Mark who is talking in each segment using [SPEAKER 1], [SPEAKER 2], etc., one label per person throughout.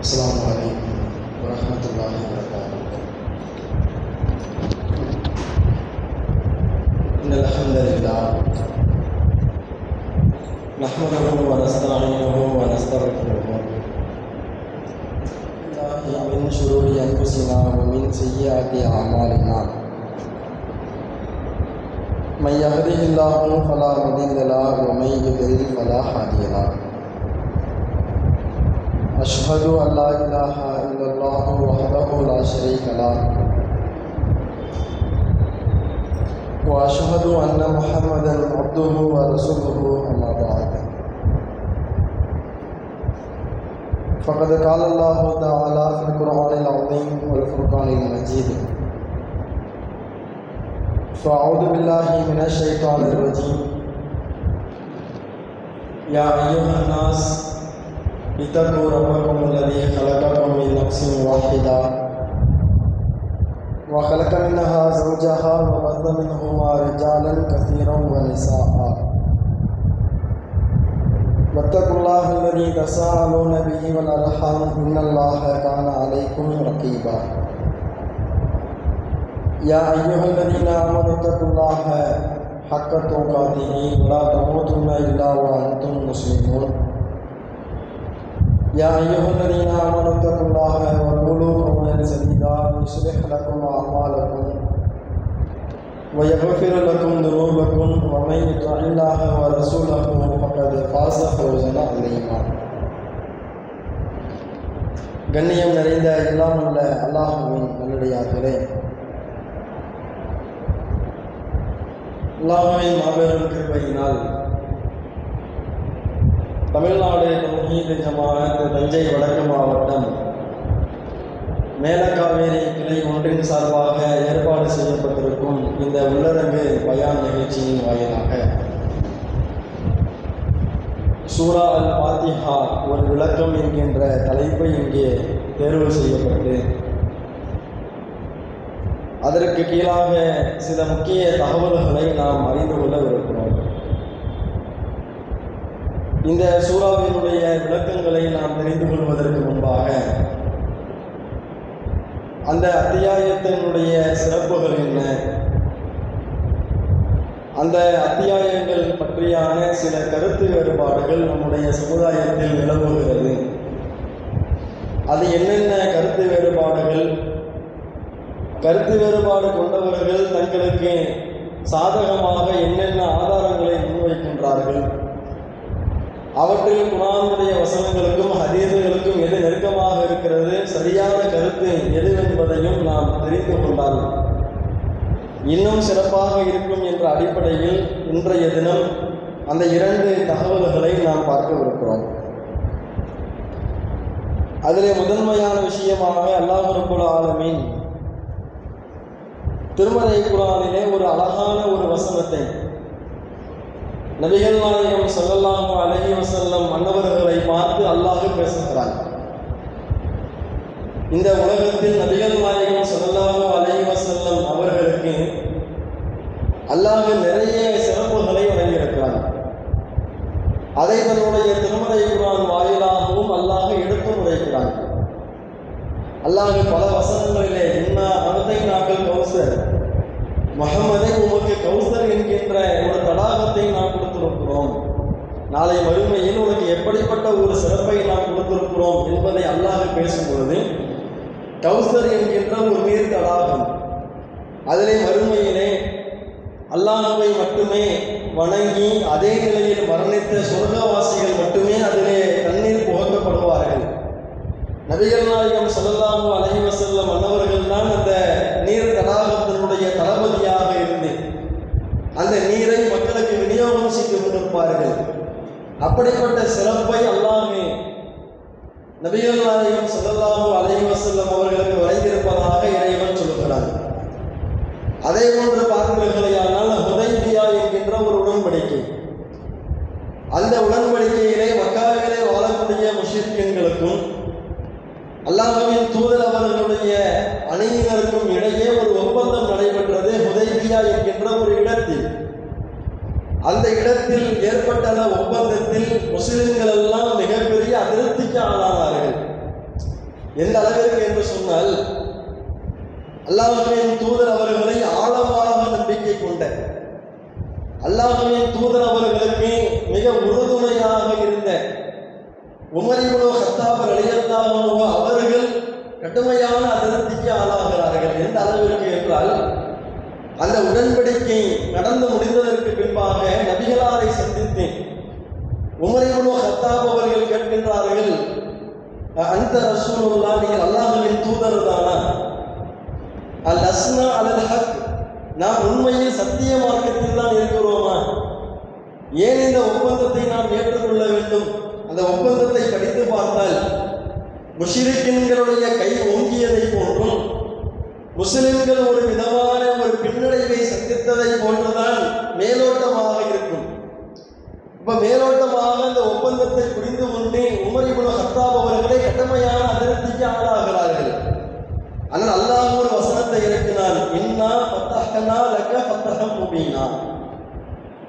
[SPEAKER 1] السلام عليكم ورحمة الله وبركاته. إن الحمد لله نحمده ونستعينه ونستغفره من شرور أنفسنا ومن سيئات أعمالنا. من يهده الله فلا مضل له ومن يضلل فلا هادي له. أشهد أن لا إله إلا الله وحده لا شريك له وأشهد أن محمدا عبده ورسوله أما بعد. فقد قال الله تعالى في القرآن العظيم والفرقان المجيد: فأعوذ بالله من الشيطان الرجيم. يا أيها الناس اتقوا ربكم الذي خلقكم من نفس واحدة وخلق منها زوجها وبث منهما رجالا كثيرا ونساء واتقوا الله الذي تساءلون به والأرحام إن الله كان عليكم رقيبا. يا أيها الذين آمنوا اتقوا الله حق تقاته ولا تموتن إلا وأنتم مسلمون. يا أيها الذين آمنوا اتقوا الله وقولوا قولا سديدا يصلح لكم أعمالكم ويغفر لكم ذنوبكم ومن يطع الله ورسوله فقد فاز فوزا عظيما. கண்ணியம் நிறைந்த எல்லாம் உள்ள அல்லாஹ்வின் நல்லடியார்களே, அல்லாஹ்வின் மாபெரும் கிருபையினால் தமிழ்நாடு தௌஹீத் ஜமாஅத் தஞ்சை வடக்கு மாவட்டம் மேலக்காவேரி கிளை ஒன்றின் சார்பாக ஏற்பாடு செய்யப்பட்டிருக்கும் இந்த உள்ளரங்கு பயான் நிகழ்ச்சியின் வாயிலாக சூரா அல் ஃபாத்திஹா ஒரு விளக்கம் என்கின்ற தலைப்பை இங்கே தேர்வு செய்யப்பட்டு அதற்கு கீழாக சில முக்கிய தகவல்களை நாம் அறிந்து கொள்ளவிருக்கிறோம். இந்த சூறாவினுடைய விளக்கங்களை நாம் தெரிந்து கொள்வதற்கு முன்பாக அந்த அத்தியாயத்தினுடைய சிறப்புகள் என்ன, அந்த அத்தியாயங்கள் பற்றியான சில கருத்து வேறுபாடுகள் நம்முடைய சமுதாயத்தில் நிலவுகிறது. அது என்னென்ன கருத்து வேறுபாடுகள், கருத்து வேறுபாடு கொண்டவர்கள் தங்களுக்கு சாதகமாக என்னென்ன ஆதாரங்களை முன்வைக்கின்றார்கள், அவற்றில் குர்ஆனுடைய வசனங்களுக்கும் ஹதீஸுகளுக்கும் எது நெருக்கமாக இருக்கிறது, சரியான கருத்து எதுவென்பதையும் நாம் தெரிந்து கொண்டால் இன்னும் சிறப்பாக இருக்கும் என்ற அடிப்படையில் இன்றைய தினம் அந்த இரண்டு தகவல்களை நாம் பார்க்கவிருக்கிறோம். அதிலே முதன்மையான விஷயமாக அல்லாஹ் ரப்பல் ஆலமீன் திருமறை குர்ஆனிலே ஒரு அழகான ஒரு வசனத்தை நபிகள் நாயகம் ஸல்லல்லாஹு அலைஹி வஸல்லம் மன்னவர்களை பார்த்து அல்லாஹ் பேசுகிறார். இந்த உலகத்தில் நபிகள் நாயகம் ஸல்லல்லாஹு அலைஹி வஸல்லம் அவர்களுக்கு அல்லாஹ் நிறைய சிறப்புகளை வழங்கியிருக்கிறார். அதை தன்னுடைய திருமறை குர்ஆன் வாயிலாகவும் அல்லாஹ் எடுத்து உரைக்கிறார். அல்லாஹ் பல வசனங்களிலே இன்னா அதைனாக்கல் கௌசர், முஹம்மதை உமக்கு கௌசர் என்கின்ற ஒரு தடாகத்தை நாம் கொடுத்திருக்கிறோம், நாளை மறுமையில் உனக்கு எப்படிப்பட்ட ஒரு சிறப்பை நாம் கொடுத்திருக்கிறோம் என்பதை அல்லாஹ் பேசும்பொழுது கௌசர் என்கின்ற ஒரு நீர் தடாகம், அதிலே மறுமையிலே அல்லாஹ்வை மட்டுமே வணங்கி அதே நிலையில் மரணித்த சொர்க்கவாசிகள் மட்டுமே அதிலே தண்ணீர் புகட்டப்படுவார்கள். நபிகள் நாயகம் ஸல்லல்லாஹு அலைஹி வஸல்லம் மன்னவர்கள் தான் அந்த நீர் தடாகத்தினுடைய தளபதியாக இருந்து அந்த நீரை மக்களுக்கு விநியோகம் செய்து கொண்டிருப்பார்கள். அப்படிப்பட்ட சிறப்பை அல்லாஹ் நபிகள் நாயகம் ஸல்லல்லாஹு அலைஹி வஸல்லம் அவர்களுக்கு வழங்கியிருப்பதாக இறைவன் சொல்கிறார். அதே போன்று பார்த்தீர்களேயானால் ஹுதைபியா என்கின்ற ஒரு உடன்படிக்கை, அந்த உடன்படிக்கையிலே மக்காவிலே வாழக்கூடிய முஷ்ரிக்குகளுக்கும் அல்லாஹ்வின் தூதர் அவர்களுடைய அணியினருக்கும் இடையே ஒரு ஒப்பந்தம் நடைபெற்றது ஹுதைபியா என்கின்ற ஒரு இடத்தில். அந்த இடத்தில் ஏற்பட்ட ஒப்பந்தத்தில் முஸ்லிம்கள் எல்லாம் மிகப்பெரிய அதிருப்திக்கு ஆளானார்கள். எந்த அளவிற்கு என்று சொன்னால், அல்லாஹ்வின் தூதர் அவர்களை ஆழமாக நம்பிக்கை கொண்ட, அல்லாஹ்வின் தூதர் அவர்களுக்கு மிக உறுதுணையாக இருந்த உமர் இப்னு கத்தாப் ரலியல்லாஹு அன்ஹு அவர்கள் கடுமையான அதிருப்திக்கு ஆளாகிறார்கள். எந்த அளவிற்கு என்றால், அந்த உடன்படிக்கை நடந்து முடிந்ததற்கு பின்பாக நபிகளாரை சந்தித்து உமர் இப்னு கத்தாப் அவர்கள் கேட்கின்றார்கள், அந்த ரசூலுல்லாஹ், நீங்கள் அல்லாஹ்வின் தூதர் தானா? அல் அஸ்னா அலல் ஹக், நாம் உண்மையில் சத்திய மார்க்கத்தில் தான் இருக்கிறோமா? ஏன் இந்த ஒப்பந்தத்தை நாம் ஏற்றுக்கொள்ள வேண்டும்? அந்த ஒப்பந்தத்தை படித்து பார்த்தால் முஷ்ரிக்கின்களுடைய கை ஓங்கியதை போன்றும் முஸ்லிம்கள் ஒரு விதமான ஒரு பின்னடைவை சந்தித்ததை போன்றுதான் மேலோட்டமாக இருக்கும். இப்ப மேலோட்டமாக அந்த ஒப்பந்தத்தை புரிந்து கொண்டு உமர் இப்னு கத்தாப் அவர்களை கடுமையான அதிருப்திக்கு ஆளாகிறார்கள். ஆனால் அல்லாஹ் ஒரு வசனத்தை இறக்கினான், இன்னா ஃபத்தஹ்னா லக ஃபத்ஹம் முபீனா,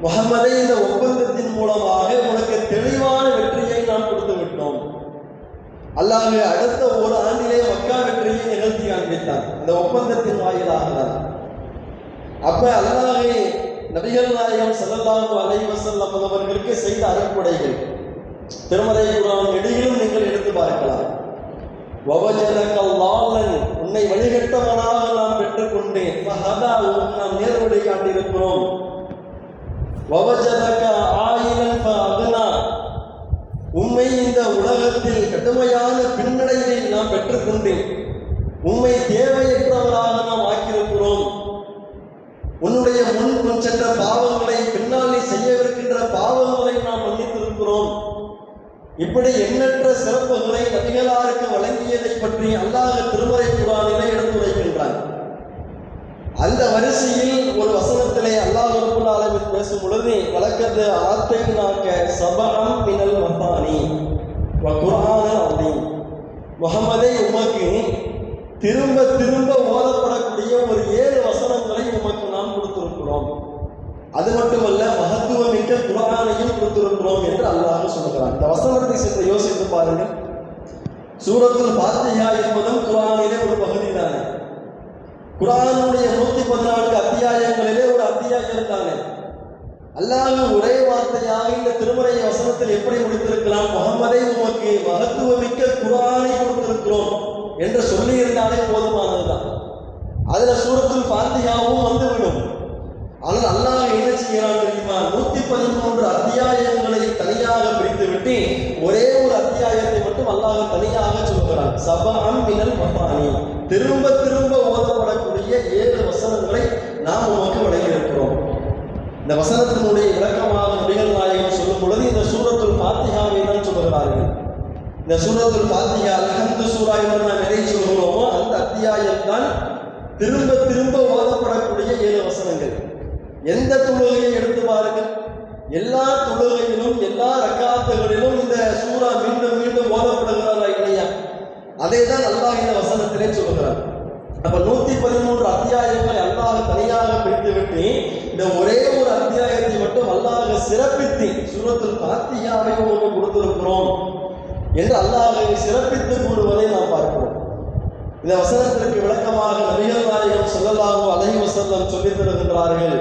[SPEAKER 1] முஹம்மதே, இந்த ஒப்பந்தத்தின் மூலமாக உனக்கு தெளிவான வெற்றியை நாம் கொடுத்து விட்டோம். அல்லாஹ் அடுத்த ஒரு ஆண்டிலே மக்கா வெற்றியை நிகழ்த்தி காண்பித்தான் அந்த ஒப்பந்தத்தின் வாயிலாக தான். அப்ப அல்லாஹ் நபிகள் நாயகம் ஸல்லல்லாஹு அலைஹி வஸல்லம் அவர்களுக்கு செய்த அருட்கொடைகள் திருமறை குர்ஆன் நெடுகிலும் நீங்கள் எடுத்து பார்க்கலாம். வவஜதக லாலன், உன்னை வழிகட்டவனாக நாம் பெற்றுக்கொண்டேன். ஃபஹதா, நாம் நேர்வழி காட்டியிருக்கிறோம். வவஜதக ஆயிலன் ஃபஅக்னா, உம்மை இந்த உலகத்தில் கடுமையான பின்னடைவை நாம் பெற்றுக்கொண்டேன். உம்மை தேவையற்றவராக நாம் ஆக்கியிருக்கிறோம். உன்னுடைய முன் சென்ற பாவங்களை, பின்னால் நீ செய்யவிருக்கின்ற பாவங்களை நாம் மன்னித்திருக்கிறோம். இப்படி எண்ணற்ற சிறப்புகளை நபிகளாருக்கு வழங்கியதை பற்றி அல்லாஹ் திருமறை குர்ஆனிலே எடுத்துரைக்கின்றான். அந்த வரிசையில் ஒரு வசனத்திலே அல்லாஹ் ரப்பல் ஆலமீன் பேசும் பொழுது, வலக்கத் ஆத்தைனாக சபஅம் மினல் மத்தானி வ குர்ஆனல் அதீம், முஹம்மதே, உமக்கு திரும்ப திரும்ப ஓதப்படக்கூடிய ஒரு 7 வசனங்களை உமக்கு நாம் கொடுத்திருக்கிறோம். அது மட்டுமல்ல, மகத்துவமிக்க குர்ஆனையும் கொடுத்திருக்கிறோம் என்று அல்லாஹ் சொல்கிறான். இந்த வசனத்தை சற்று யோசித்து பாருங்கள். சூரத்துல் ஃபாத்திஹா என்பதும் குர்ஆனிலே ஒரு பகுதி தானே. குர்ஆனுடைய 114 அத்தியாயங்களிலே ஒரு அத்தியாயம் தானே. அல்லாஹ் ஒரே வார்த்தையாக இந்த திருமறை வசனத்தில் எப்படி முடித்திருக்கலாம்? முஹம்மதே, உமக்கு மகத்துவமிக்க குர்ஆனை கொடுத்திருக்கிறோம் என்று சொல்லி இருந்தாலே போதுமானதுதான். அதுல சூரத்துல் ஃபாத்திஹாவும் வந்துவிடும். ஆனால் அல்லாஹ் என்ன செய்கிறான் தெரியுமா? 113 அத்தியாயங்களை தனியாக பிரித்துவிட்டு ஒரே ஒரு அத்தியாயத்தை மட்டும் அல்லாஹ் தனியாக சொல்கிறான். சபஅம் மினல் மத்தானி, திரும்ப திரும்ப ஓதப்படக்கூடிய 7 வசனங்களை நாம் உமக்கு வழங்கியிருக்கிறோம். இந்த வசனத்தினுடைய விளக்கமாக நபிகள் நாயகம் சொல்லும் பொழுது இந்த சூரத்துல் ஃபாத்திஹாவை தான் சொல்கிறார்கள். இந்த சூரத்துல் ஃபாத்திஹா அல்ஹம்து சூரா என்று நாம் எதை சொல்கிறோமோ அந்த அத்தியாயம் தான் திரும்ப திரும்ப ஓதப்படக்கூடிய 7 வசனங்கள். எந்த தொழுகையை எடுத்து பாருங்கள், எல்லா தொழுகையிலும் எல்லா ரக்காத்துகளிலும் இந்த சூரா மீண்டும் மீண்டும் ஓதப்படுகிறதா இல்லையா? அதை தான் அல்லாஹ் இந்த வசனத்திலே சொல்கிறார். அப்ப 113 அத்தியாயங்களை அல்லாஹ் தனியாக பிரித்து விட்டு இந்த ஒரே ஒரு அத்தியாயத்தை மட்டும் அல்லாஹ் சிறப்பித்து சூரத்துல் ஃபாத்திஹாவை உங்களுக்கு கொடுத்திருக்கிறோம் என்று அல்லாஹ் சிறப்பித்து கூறுவதை நாம் பார்க்கிறோம். இந்த வசனத்திற்கு விளக்கமாக நபிகள் நாயகம் ஸல்லல்லாஹு அலைஹி வஸல்லம் சொல்லித் தருகின்றார்கள்.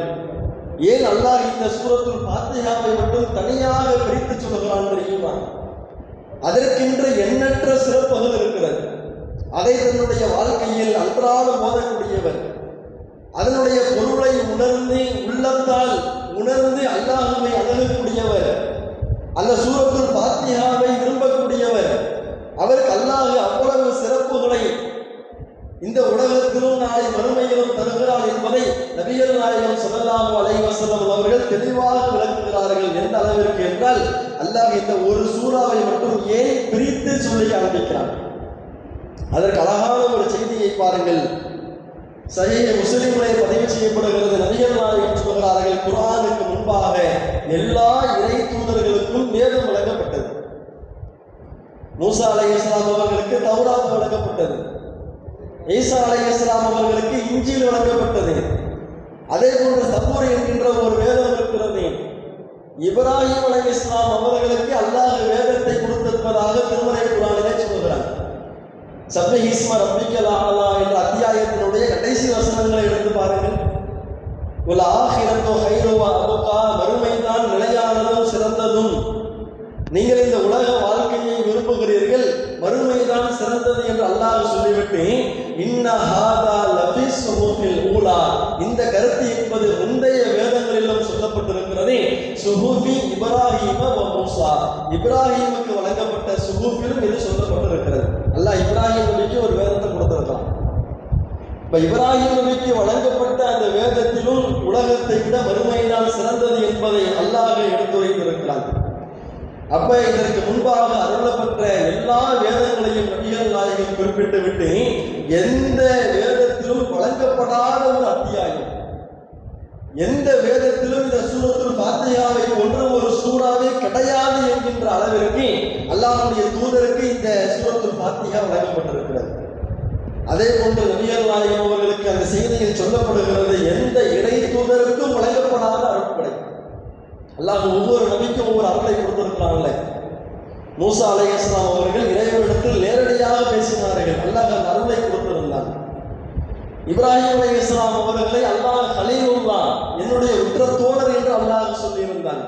[SPEAKER 1] ஏன் அல்லாஹ் இந்த சூரத்துல் ஃபாத்திஹாவை மட்டும் தனியாக பிரித்து சொல்கிறான் தெரியுமா? அதற்கென்று எண்ணற்ற சிறப்புகள் இருக்கிறது. அதை தன்னுடைய வாழ்க்கையில் அன்றாடம் ஓதக்கூடியவர், அதனுடைய பொருளை உணர்ந்து உள்ளத்தால் உணர்ந்து அல்லாஹ்வை அணுகக்கூடியவர், அந்த சூரத்துல் ஃபாத்திஹாவை விரும்பக்கூடியவர், அவருக்கு அல்லாஹ் அவ்வளவு சிறப்புகளை இந்த உலகத்திலும் நாளை மறுமையிலும் தருகிறார் என்பதை நபிகள் நாயகம் ஸல்லல்லாஹு அலைஹி வஸல்லம் அவர்கள் தெளிவாக விளக்குகிறார்கள். எந்த அளவிற்கு என்றால், அல்லாஹ் இந்த ஒரு சூறாவை மட்டும் ஏன் பிரித்து சொல்லி காண்பிக்கிறான். அதற்கு அழகான ஒரு செய்தியை பாருங்கள். சஹீஹ் முஸ்லிமிலே பதிவு செய்யப்படுகிறது. நபிகள் நாயகம் சொல்கிறார்கள், குர்ஆனுக்கு முன்பாக எல்லா இறை தூதர்களுக்கும் வேதம் வழங்கப்பட்டது. மூசா அலைஹிஸ்ஸலாம் அவர்களுக்கு தௌராத் வழங்கப்பட்டது. ஈசா அலைஹிஸ்ஸலாம் அவர்களுக்கு இன்ஜீல் வழங்கப்பட்டது. அதே போன்று சபூர் என்கின்ற ஒரு வேதம் இருக்கிறது. இப்ராஹிம் அலைஹிஸ்ஸலாம் அவர்களுக்கு அல்லாஹ் வேதத்தை கொடுத்திருப்பதாக திருமறை குர்ஆனிலே சொல்கிறார். சப்ஹீஸ்ம ரப்பிக்கல் அலா என்ற அத்தியாயத்தினுடைய கடைசி வசனங்களை எடுத்து பாருங்கள். வல் ஆகிரத்து ஹைரு வ அபகா, மறுமைதான் நிலையானதும் சிறந்ததும். நீங்கள் இந்த உலக வாழ்க்கையை விரும்புகிறீர்கள், மறுமைதான் சிறந்தது என்று அல்லாஹ் சொல்லிவிட்டு இன்ன ஹாதா லஃபி ஸுஹுஃபில் ஊலா, இந்த கருத்து என்பது முந்தைய வேதங்களிலும் சொல்லப்பட்டிருக்கிறது. சுஹுஃபி இப்ராஹீம வ மூசா, இப்ராஹீமுக்கு வழங்கப்பட்ட சுஹுஃபிலும் இது சொல்லப்பட்டிருக்கிறது. அல்லாஹ் இப்ராஹீம் நபிக்கு ஒரு வேதத்தை கொடுத்திருக்கிறான். இப்ப இப்ராஹிம் நபிக்கு வழங்கப்பட்ட அந்த வேதத்திலும் உலகத்தை விட மறுமைதான் சிறந்தது என்பதை அல்லாஹ் எடுத்துரைத்திருக்கிறான். அப்ப இதற்கு முன்பாக அருளப்பட்ட எல்லா வேதங்களையும் நபிகள் நாயகம் குறிப்பிட்டு விட்டு எந்த வேதத்திலும் வழங்கப்படாத ஒரு அத்தியாயம், எந்த வேதத்திலும் இந்த சூரத்துல் ஃபாத்திஹாவை போன்ற ஒரு சூறாவே கிடையாது என்கின்ற அளவிற்கு அல்லாஹ்வுடைய தூதருக்கு இந்த சூரத்துல் ஃபாத்திஹா வழங்கப்பட்டிருக்கிறது. அதே போன்று நபிகள் நாயகம் அவர்களுக்கு அந்த செய்தியில் சொல்லப்படுகிறது, எந்த இறை தூதருக்கும் வழங்கப்படாத அருட்படை. அல்லாஹ் ஒவ்வொரு நபிக்கும் ஒவ்வொரு அருளை கொடுத்திருக்கிறாங்களே. மூசா அலைஹிஸ்ஸலாம் அவர்கள் இறைவனிடத்தில் நேரடியாக பேசினார்கள், அல்லாஹ் அந்த அருளை கொடுத்திருந்தான். இப்ராஹிம் அலைஹிஸ்ஸலாம் அவர்களை அல்லாஹ் கலீலுல்லாஹ், என்னுடைய உற்ற தோழர் என்று அல்லாஹ் சொல்லியிருந்தான்.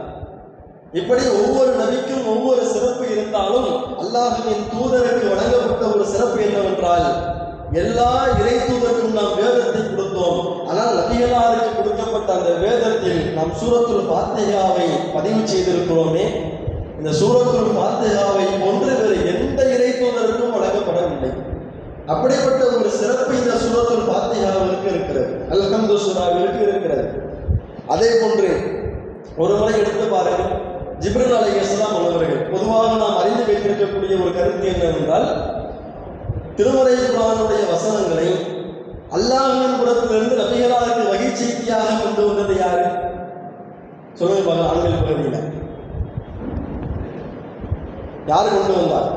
[SPEAKER 1] இப்படி ஒவ்வொரு நபிக்கும் ஒவ்வொரு சிறப்பு இருந்தாலும் அல்லாஹ்வின் தூதருக்கு வழங்கப்பட்ட ஒரு சிறப்பு என்னவென்றால், எல்லா இறை தூதருக்கும் நாம் வேதத்தை கொடுத்தோம். ஆனால் நபிகளாருக்கு கொடுக்கப்பட்ட அந்த வேதத்தில் நாம் சூரத்துல் ஃபாத்திஹாவை பதிவு செய்திருக்கிறோமே, இந்த சூரத்துல் ஃபாத்திஹாவை போன்று வேறு எந்த இறை தூதருக்கும் வழங்கப்படவில்லை. அப்படிப்பட்ட ஒரு சிறப்பு இந்த சூரத்துல் ஃபாத்திஹாவிற்கு இருக்கிறது, அல்ஹம்து சூராவிற்கு இருக்கிறது. அதே போன்று ஒரு முறை எடுத்து பாருங்கள், ஜிப்ரீல் அலைஹிஸ்ஸலாம் அவர்கள், பொதுவாக நாம் அறிந்து வைத்திருக்கக்கூடிய ஒரு கருத்து என்னவென்றால், திருமறை குர்ஆனுடைய வசனங்களை அல்லாஹ்வின் புறத்திலிருந்து நபிகளாருக்கு வகை செய்தியாக கொண்டு வந்தது யாரு? சொல்லுங்க பாருங்க. ஆண்கள் பகுதியில் யார் கொண்டு வந்தார்?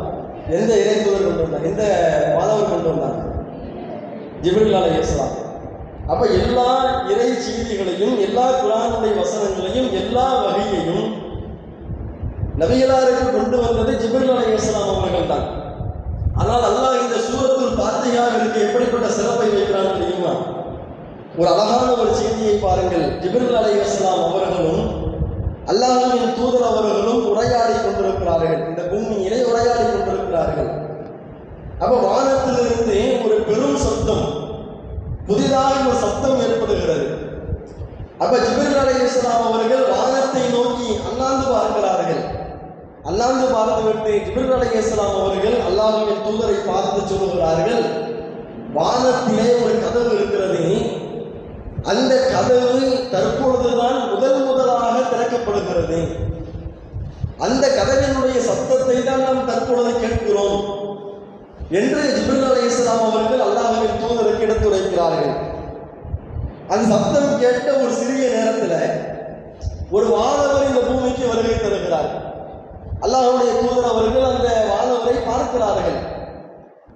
[SPEAKER 1] எந்த இறை தூதர் கொண்டு வந்தார்? எந்த மாணவர் கொண்டு வந்தார்? ஜிப்ரீல் அலைஹிஸ்ஸலாம். அப்ப எல்லா இறை செய்திகளையும், எல்லா குர்ஆனுடைய வசனங்களையும், எல்லா வகையையும் நபிகளாருக்கு கொண்டு வந்தது ஜிப்ரீல் அலைஹிஸ்ஸலாம் அவர்கள் தான். ஆனால் அல்லாஹ் இந்த சூரத்துல் ஃபாத்திஹாவிற்கு எப்படிப்பட்ட சிறப்பை வைக்கிறான் தெரியுமா? ஒரு அழகான ஒரு செய்தியை பாருங்கள். ஜிப்ரீல் அலைஹிஸ்ஸலாம் அவர்களும் அல்லாஹ்வின் தூதர் அவர்களும் உரையாடி கொண்டிருக்கிறார்கள், இந்த பூமியிலே உரையாடி கொண்டிருக்கிறார்கள். அப்ப வானத்திலிருந்து ஒரு பெரும் சத்தம், புதிதாக ஒரு சத்தம் ஏற்படுகிறது. அப்ப ஜிப்ரீல் அலைஹிஸ்ஸலாம் அவர்கள் வானத்தை நோக்கி அண்ணாந்து பார்க்கிறார்கள். அல்லாஹ் பார்த்துவிட்டு ஜிப்ரீல் அலைஹிஸ்ஸலாம் அவர்கள் அல்லாஹ்வின் தூதரை பார்த்து சொல்லுகிறார்கள், வானத்திலே ஒரு கதவு இருக்கிறது, அந்த கதவு தற்பொழுதுதான் முதலாக திறக்கப்படுகிறது. அந்த கதவினுடைய சத்தத்தை தான் நாம் தற்பொழுது கேட்கிறோம் என்று ஜிப்ரீல் அலைஹிஸ்ஸலாம் அவர்கள் அல்லாஹ்வின் தூதருக்கு எடுத்துரைக்கிறார்கள். அந்த சத்தம் கேட்ட ஒரு சிறிய நேரத்தில் ஒரு வானவர் இந்த பூமிக்கு வருகை தருகிறார். அல்லாஹ்வுடைய தூதர் அவர்கள் அந்த வானவரை பார்க்கிறார்கள்.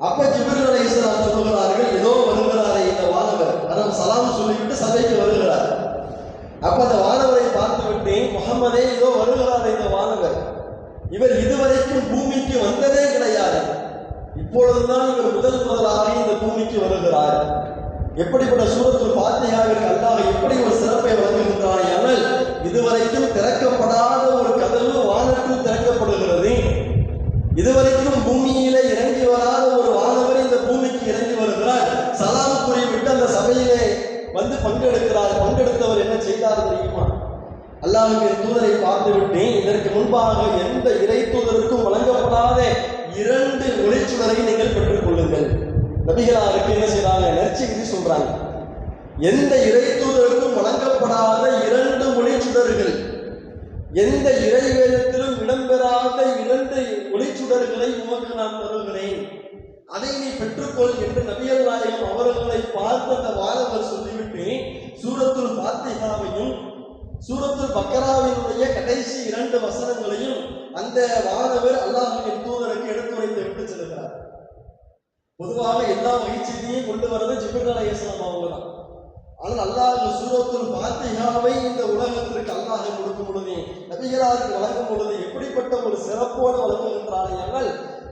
[SPEAKER 1] அப்ப ஜிப்ரீல் அலைஹிஸ்ஸலாம் சொல்லுகிறார்கள், ஏதோ வருகிறாரே இந்த வானவர், அதான் சலாம் சொல்லிவிட்டு சபைக்கு வருகிறார். அப்ப அந்த வானவரை பார்த்துவிட்டு, முஹம்மதே ஏதோ வருகிறாரே இந்த வானவர், இவர் இதுவரைக்கும் பூமிக்கு வந்ததே கிடையாது, இப்பொழுதுதான் இவர் முதலாக இந்த பூமிக்கு வருகிறார். எப்படிப்பட்ட சூரத்துல் ஃபாத்திஹாவிற்கு அல்லாஹ் எப்படி ஒரு சிறப்பை வழங்குகின்றான் என்றால், இதுவரைக்கும் திறக்கப்படாத ஒரு கதவு வானத்தில் திறக்கப்படுகிறது. இதுவரைக்கும் பூமியிலே இறங்கி வராத ஒரு வானவர் இந்த பூமிக்கு இறங்கி வருகிறார். சலாம் கூறிவிட்டு அந்த சபையிலே வந்து பங்கெடுக்கிறார். பங்கெடுத்தவர் என்ன செய்தார் தெரியுமா? அல்லாஹ்வின் தூதரை பார்த்துவிட்டு, இதற்கு முன்பாக எந்த இறை தூதருக்கும் வழங்கப்படாத 2 ஒளிச்சுடரை நீங்கள் பெற்றுக் கொள்ளுங்கள். நபிகளாருக்கு என்ன செய்யறாங்க? நற்செய்தி சொல்றாங்க. எந்த இறை தூதருக்கும் வழங்கப்படாத 2 ஒளிச்சுடர்கள், எந்த இறை வேதத்திலும் இடம்பெறாத 2 ஒளிச்சுடர்களை உமக்கு நான் தருகிறேன், அதை நீ பெற்றுக்கொள் என்று நபிகள் நாயகம் அவர்களை பார்த்து அந்த வானவர் சொல்லிவிட்டு சூரத்துல் ஃபாத்திஹாவையும் சூரத்துல் பக்கராவினுடைய கடைசி 2 வசனங்களையும் அந்த வானவர் அல்லாஹ்வின் தூதருக்கு எடுத்துரைத்து விட்டு செல்கிறார். பொதுவாக எல்லா வகைச்செய்தியையும் கொண்டு வரது ஜிப்ரீல் அலைஹிஸ்ஸலாம் அவங்க தான். ஆனால் அல்லாஹ் சூரத்துல் ஃபாத்திஹாவை இந்த உலகத்திற்கு அல்லாஹ் கொடுக்கும் பொழுது, நபிகளாருக்கு வழங்கும் பொழுது எப்படிப்பட்ட ஒரு சிறப்போடு வழங்குகின்றார்கள் என்றால்,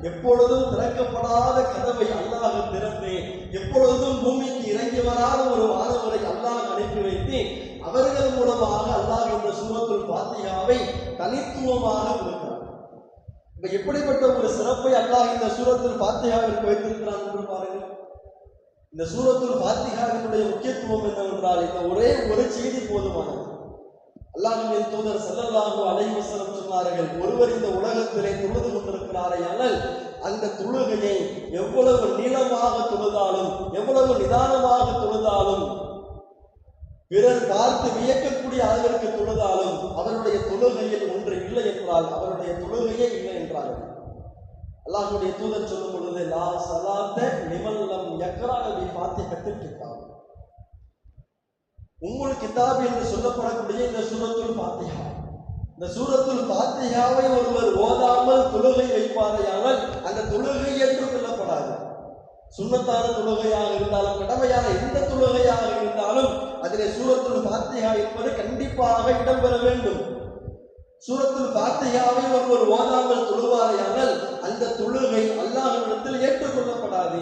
[SPEAKER 1] எப்பொழுதும் திறக்கப்படாத கதவை அல்லாஹ் திறந்து எப்பொழுதும் பூமிக்கு இறங்கி வராத ஒரு வானவரை அல்லாஹ் அனுப்பி வைத்து அவர்கள் மூலமாக அல்லாஹ் இந்த சூரத்துல் ஃபாத்திஹாவை தனித்துவமாக கொடுக்கிறார். இப்ப எப்படிப்பட்ட ஒரு சிறப்பை அல்லாஹ் இந்த சூரத்துல் ஃபாத்திஹாவிற்கு வைத்திருக்கிறான் என்று பாருங்கள். இந்த சூரத்துல் ஃபாத்திஹாவினுடைய முக்கியத்துவம் என்னவென்றால் இந்த ஒரே ஒரு செய்தி போதுமானது. அல்லாஹ்வின் தூதர் ஸல்லல்லாஹு அலைஹி வஸல்லம் சொன்னார்கள், ஒருவர் இந்த உலகத்திலே தொழுது கொண்டிருக்கிறாரையானால் அந்த தொழுகையை எவ்வளவு நீளமாக தொழுதாலும் எவ்வளவு நிதானமாக தொழுதாலும் பிறர் பார்த்து வியக்கக்கூடிய அளவிற்கு தொழுதாலும் அவருடைய தொழுகையில் ஒன்று இல்லை என்றால் அவருடைய தொழுகையே இல்லை என்றார்கள். அல்லாஹ்வுடைய தூதர் சொல்லும் பொழுது லா ஸலாத்த லிமன் லம் யக்ரா பி ஃபாத்திஹத்தில் கிதாப், உம்முல் கிதாப் என்று சொல்லப்படக்கூடிய இந்த சூரத்துல் ஃபாத்திஹா, இந்த சூரத்துல் ஃபாத்திஹாவை ஒருவர் ஓதாமல் தொழுகை வைப்பாரையானால் அந்த தொழுகை ஏற்றுக்கொள்ளப்படாது. சுன்னத்தான தொழுகையாக இருந்தாலும் கடமையான எந்த தொழுகையாக இருந்தாலும் அதிலே சூரத்துல் ஃபாத்திஹா என்பது கண்டிப்பாக இடம்பெற வேண்டும். சூரத்துல் ஃபாத்திஹாவை ஒருவர் ஓதாமல் தொழுவாரையானால் அந்த தொழுகை அல்லாஹ்விடத்தில் ஏற்றுக்கொள்ளப்படாது.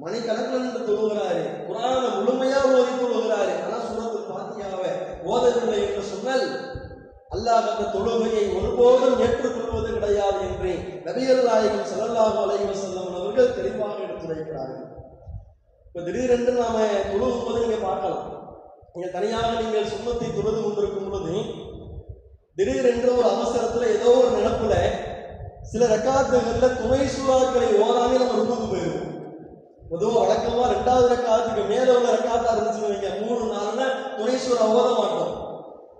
[SPEAKER 1] மணிக்கணக்கில் நின்று தொழுகிறாரு, குர்ஆனை முழுமையா ஓதி தொழுகிறாரு, ஆனால் சூரத்துல் ஃபாத்திஹாவை ஓதவில்லை என்று சொன்னால் அல்லாஹ் அந்த தொழுகையை ஒருபோதும் ஏற்றுக்கொள்வது கிடையாது என்று நபிகள் நாயகம் ஸல்லல்லாஹு அலைஹி வஸல்லம் அவர்கள் தெளிவாக எடுத்துரைக்கிறார்கள். இப்போ திடீரென்று நாம தொழுகும் போது நீங்க பார்க்கலாம், நீங்க தனியாக நீங்கள் சுன்னத்தை தொழுது கொண்டிருக்கும் பொழுது திடீரென்று ஒரு அவசரத்துல ஏதோ ஒரு நினைப்புல சில ரக்காத்துகள்ல துணை சூறாக்களை ஓதாமே நம்ம ருக்குக்கு போயிடுவோம். பொதுவாக வழக்கமா 2வது ரக்காத்துக்கு மேல உள்ள ரக்காத்தா இருந்துச்சுன்னு வைங்க, 3-4 துணை சூறா ஓத மாட்டோம்.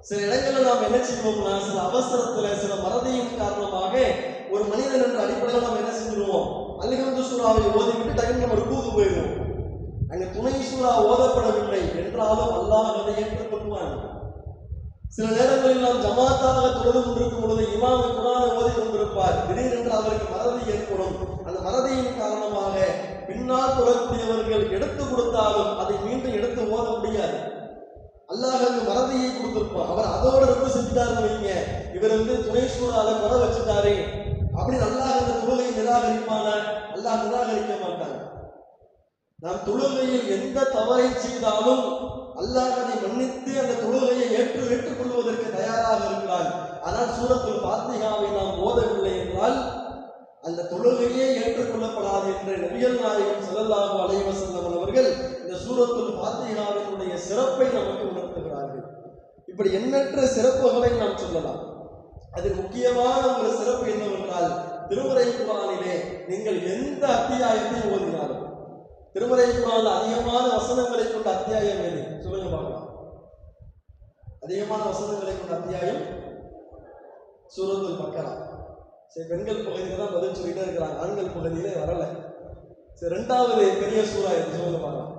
[SPEAKER 1] சில இடங்கள்ல நாம் என்ன செய்வோம்னா சில அவசரத்துல சில மறதியின் காரணமாக ஒரு மனிதன் என்ற அடிப்படையில் நாம் என்ன செஞ்சிருவோம், அல்ஹம்து சூறாவை ஓதிவிட்டு டக்குன்னு நம்ம ருக்குக்கு போயிடுவோம். அங்க துணை சூறா ஓதப்படவில்லை என்றாலும் அல்லாஹ் அதை ஏற்றுக்கொள்வான். சில நேரங்களில் நாம் ஜமாத்தாக தொழுது கொண்டிருக்கும் பொழுது இமாம் குர்ஆனை ஓதி கொண்டிருப்பார், திடீரென்று அவருக்கு மறதி ஏற்படும். அந்த மறதியின் காரணமாக பின்னால் தொழக்கூடியவர்கள் எடுத்து கொடுத்தாலும் அதை மீண்டும் எடுத்து ஓத முடியாது. அல்லாஹ் அந்த மறதியை கொடுத்திருப்பான், அவர் அதோட ரொம்ப செஞ்சுட்டாருன்னு வைங்க, இவர் துணை சூறால குறை வச்சுட்டாரு அப்படின்னு அல்லாஹ் அந்த தொழுகையை நிராகரிப்பான? அல்லாஹ் நிராகரிக்க மாட்டாங்க. நாம் தொழுகையில் எந்த தவறை செய்தாலும் அல்லாஹ் அதை மன்னித்து அந்த தொழுகையை ஏற்றுக்கொள்வதற்கு தயாராக இருக்கிறார். ஆனால் சூரத்துல் ஃபாத்திஹாவை நாம் ஓதவில்லை என்றால் அந்த தொழுகையே ஏற்றுக்கொள்ளப்படாது என்று நபிகள் நாயகம் ஸல்லல்லாஹு அலைஹி வஸல்லம் அவர்கள் இந்த சூரத்துல் ஃபாத்திஹாவினுடைய சிறப்பை நமக்கு உணர்த்துகிறார்கள். இப்படி எண்ணற்ற சிறப்புகளை நாம் சொல்லலாம். அதில் முக்கியமான ஒரு சிறப்பு என்னவென்றால் திருமறை குர்ஆனிலே நீங்கள் எந்த அத்தியாயத்தை ஓதினாலும், திருமறை குர்ஆனில் அதிகமான வசனங்களை கொண்ட அத்தியாயம் எது சொல்லுங்க பார்க்கலாம். அதிகமான வசனங்களை கொண்ட அத்தியாயம் சூரத்துல் பக்கரா. சரி, பெண்கள் பகுதியில தான் பதில் சொல்லிட்டே இருக்கிறாங்க, ஆண்கள் பகுதியிலே வரல. சரி, 2வது பெரிய சூறா எது சொல்லுங்க பார்க்கலாம்.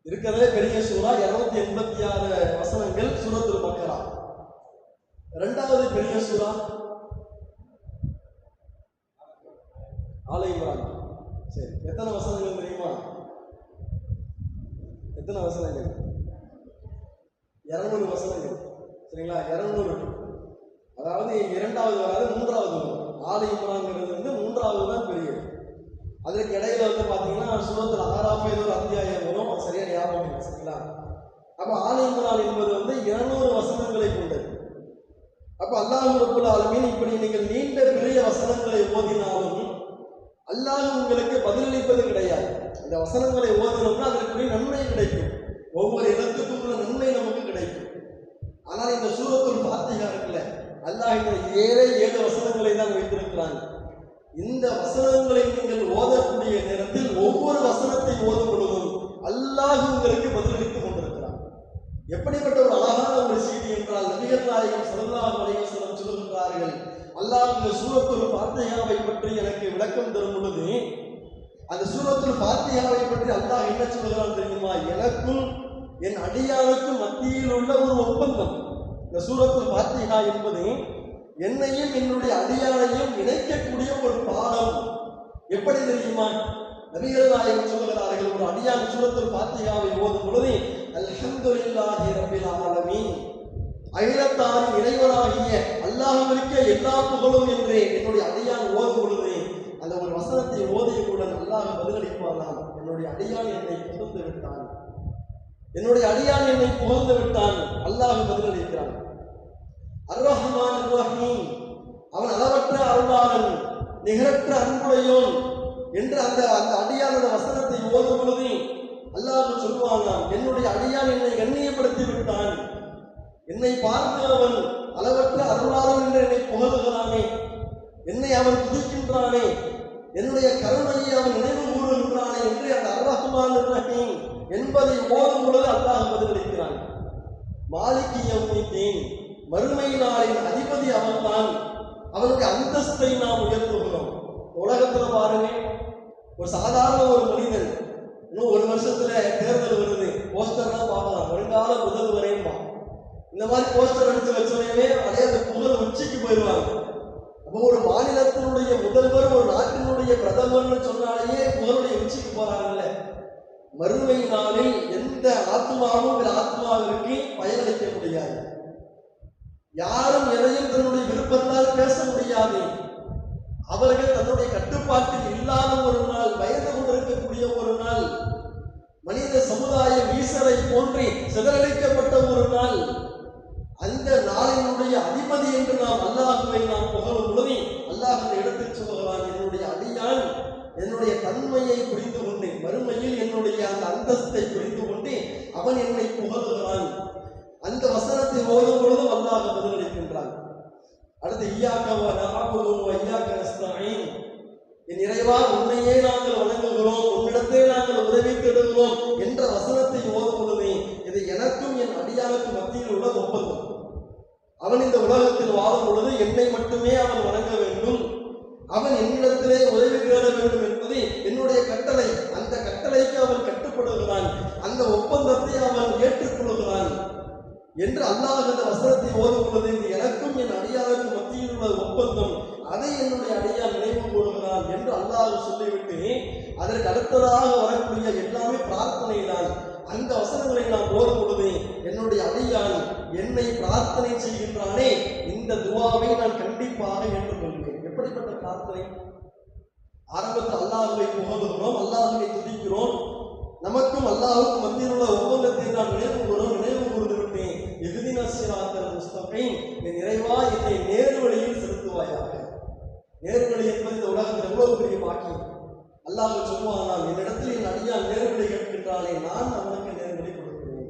[SPEAKER 1] இருக்கிறதே பெரிய சூறா, 286 வசனங்கள் சூரத்துல் பக்கரா. 2வது பெரிய சூறா ஆல இம்ரான். சரி, எத்தனை வசனங்கள் தெரியுமா? எத்தனை வசனங்கள்? 200 வசனங்கள். சரிங்களா, 200. அதாவது 2வது வராது, 3வது வரும். ஆல இம்ரான்ங்கிறது 3வது தான் பெரியது. அதற்கு இடையில பாத்தீங்கன்னா சூரத்துல் ஆராஃப் ஒரு அத்தியாயம் வரும், அது சரியா ஞாபகம் இல்லை. சரிங்களா, அப்ப ஆல இம்ரான் என்பது 200 வசனங்களை கொண்டது. அப்ப அல்லாஹ் ரப்பல் ஆலமீன் இப்படி நீங்கள் நீண்ட பெரிய வசனங்களை ஓதினாலும் அல்லாஹ் உங்களுக்கு பதிலளிப்பது கிடையாது. இந்த வசனங்களை ஓதினோம்னா அதற்கு நன்மை கிடைக்கும், ஒவ்வொரு இடத்துக்கும் உள்ள நன்மை நமக்கு கிடைக்கும். ஆனால் இந்த சூரத்துல் ஃபாத்திஹா இருக்குல்ல, அல்லாஹ் இந்த 7 வசனங்களை தான் வைத்திருக்கிறாங்க. இந்த வசனங்களை நீங்கள் ஓதக்கூடிய நேரத்தில் ஒவ்வொரு வசனத்தை ஓதும் பொழுதும் அல்லாஹ் உங்களுக்கு பதிலளித்துக் கொண்டிருக்கிறான். எப்படிப்பட்ட ஒரு அழகான ஒரு செய்தி என்றால் நபிகள் நாயகம் ஸல்லல்லாஹு அலைஹி வஸல்லம் சொல்லுகிறார்கள், அல்லாஹ் இந்த சூரத்துல் ஃபாத்திஹாவை பற்றி எனக்கு விளக்கம் தரும் பொழுது அந்த சூரத்துல் ஃபாத்திஹாவை பற்றி அல்லாஹ் என்ன சொல்கிறான் தெரியுமா? எனக்கும் என் அடியானுக்கும் மத்தியில் உள்ள ஒரு ஒப்பந்தம். இந்த சூரத்துல் ஃபாத்திஹா என்பது என்னையும் என்னுடைய அடியானையும் இணைக்கக்கூடிய ஒரு பாடம். எப்படி தெரியுமா? நபிகள் நாயகம் சொல்லுகிறார்கள், ஒரு அடியான் சூரத்துல் ஃபாத்திஹாவை ஓதும் பொழுது அல்ஹம்துலில்லாஹி ரப்பில் ஆலமீன், அகிலத்தாரின் இறைவனாகிய அல்லாஹ்விற்கே எல்லா புகழும் என்று என்னுடைய அடியான் ஓதும் பொழுது அந்த ஒரு வசனத்தை ஓதியவுடன் அல்லாஹ் பதிலளிப்பானாம், என்னுடைய அடியான் என்னை புகழ்ந்து விட்டான், என்னுடைய அடியான் என்னை புகழ்ந்து விட்டான். அல்லாஹ் பதிலளிக்கிறான், அர்-ரஹ்மான் அர்-ரஹீம், அவன் அளவற்ற அருளாளன், நிகரற்ற அன்புடையோன் என்று அந்த அடியான் அந்த வசனத்தை ஓதும் பொழுது அல்லாஹ் சொல்வானாம், என்னுடைய அடியான் என்னை கண்ணியப்படுத்தி விட்டான், என்னை பார்த்து அவன் அளவற்ற அருளாளன் என்று என்னை புகழுகிறானே, என்னை அவன் துதிக்கின்றானே, என்னுடைய கருணையை அவன் நினைவு கூறுகின்றானே என்று அந்த அர்-ரஹ்மான் அர்-ரஹீம் என்பதை ஓதும் பொழுது அல்லாஹ் பதிலளிக்கிறான். மாலிகி யௌமித்தீன், மறுமை நாளின் அதிபதி அவன்தான், அவனுடைய அந்தஸ்தை நாம் உயர்த்துகிறோம். உலகத்துல பாருங்க, ஒரு சாதாரண ஒரு மனிதன் இன்னும் ஒரு வருஷத்துல தேர்தல் வருது, போஸ்டர்லாம் பார்க்கலாம், வருங்கால முதல்வரேன்பா. இந்த மாதிரி போஸ்டர் அடிச்சு வச்சோடனே அதே அந்த புகழ் உச்சிக்கு போயிடுவாங்க. அப்போ ஒரு மாநிலத்தினுடைய முதல்வர், ஒரு நாட்டினுடைய பிரதமர்னு சொன்னாலேயே புகழுடைய உச்சிக்கு போறாங்கல்ல. மறுமை நாளில் எந்த ஆத்மாவும் ஆத்மாவிற்கு பயனளிக்க முடியாது. யாரும் எதையும் தன்னுடைய விருப்பத்தால் பேச முடியாது. அவர்கள் தன்னுடைய கட்டுப்பாட்டில் இல்லாத ஒரு நாள், பயந்து கொண்டிருக்கக்கூடிய ஒரு நாள், மனித சமுதாய வீசரை போன்றி சிதறடிக்கப்பட்ட ஒரு நாள். அந்த நாளினுடைய அதிபதி என்று நாம் அல்லாஹ்வை நாம் புகழும் பொழுது அல்லாஹ் இடத்தில் சொல்கிறான், என்னுடைய அடியான் என்னுடைய தன்மையை புரிந்து கொண்டு, மறுமையில் என்னுடைய அந்த அந்தஸ்தை புரிந்து கொண்டு அவன் என்னை புகழுகிறான். அந்த வசனத்தை ஓதும் பொழுதும் அல்லாஹ் பதிலளிக்கின்றான். அடுத்து இய்யாக நஅபுது வ இய்யாக நஸ்தஈன், என் இறைவா உன்னையே நாங்கள் வணங்குகிறோம், உன்னிடத்தே நாங்கள் உதவி தேடுகிறோம் என்ற வசனத்தை ஓதும் பொழுது இது எனக்கும் என் அடியானுக்கு மத்தியில் உள்ள ஒப்பந்தம். அவன் இந்த உலகத்தில் வாழும் பொழுது என்னை மட்டுமே அவன் வணங்க வேண்டும், அவன் என்னிடத்திலே உதவி தேட வேண்டும் என்பது என்னுடைய கட்டளை. அந்த கட்டளைக்கு அவன் கட்டுப்படுகிறான், அந்த ஒப்பந்தத்தை அவன் ஏற்றுக்கொள்கிறான் என்று அல்லாஹ் அந்த வசனத்தை ஓதும் பொழுது இது எனக்கும் என் அடியானுக்கு மத்தியில் உள்ள ஒப்பந்தம், அதை என்னுடைய அடியான் நினைவு கூறுகிறான் என்று அல்லாஹ் சொல்லிவிட்டு அதற்கு அடுத்ததாக வரக்கூடிய எல்லாமே பிரார்த்தனை தான். அந்த வசனங்களை நாம் ஓதும் பொழுது என்னுடைய அடியான் என்னை பிரார்த்தனை செய்கின்றானே, இந்த துவாவை நான் கண்டிப்பாக ஏற்றுக்கொள்வேன். எப்படிப்பட்ட பிரார்த்தனை? ஆரம்பத்தில் அல்லாஹ்வை புகழுகிறோம், அல்லாஹ்வை துதிக்கிறோம், நமக்கும் அல்லாஹ்வுக்கும் மத்தியில் உள்ள ஒப்பந்தத்தை நாம் நினைவு கூர்ந்து விட்டேன். இஹ்தின ஸிராத்தல் முஸ்தகீம், என் இறைவா என்னை நேர் வழியில் செலுத்துவாயாக. நேர் வழி என்பது இந்த உலகத்தில் எவ்வளவு பெரிய பாக்கியம். அல்லாஹ் சொல்லுவான், என்னிடத்தில் என் அடியான் நேர்வழி கேட்கின்றானே, நான் அவனுக்கு நேர்வழி கொடுக்கிறேன்.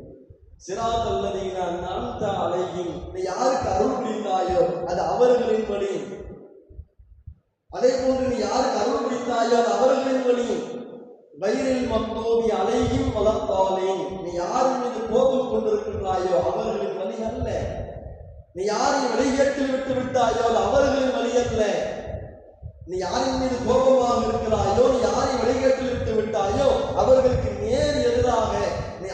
[SPEAKER 1] ஸிராத்தல் லதீன அன்அம்த அலைஹிம், நீ யாருக்கு அருள் புரிந்தாயோ அது அவர்களின் வழி. அதே போன்று நீ யாருக்கு அருள் புரிந்தாயோ அது அவர்களின் வழி. வைரில் மக்தூபி அலைஹிம் வலத்தாலீன், நீ யார் மீது கோபம் கொண்டிருக்கின்றாயோ அவர்களின் வழி அல்ல. நீ யாரை வழிகேட்டில் விட்டு விட்டாயோ அது அவர்களின் வழி அல்ல. நீ யாரின் மீது கோபமாக இருக்கிறாயோ, நீ யாரை வழிகேட்டில் விட்டு விட்டாயோ அவர்களுக்கு நேர் எதிராக நீ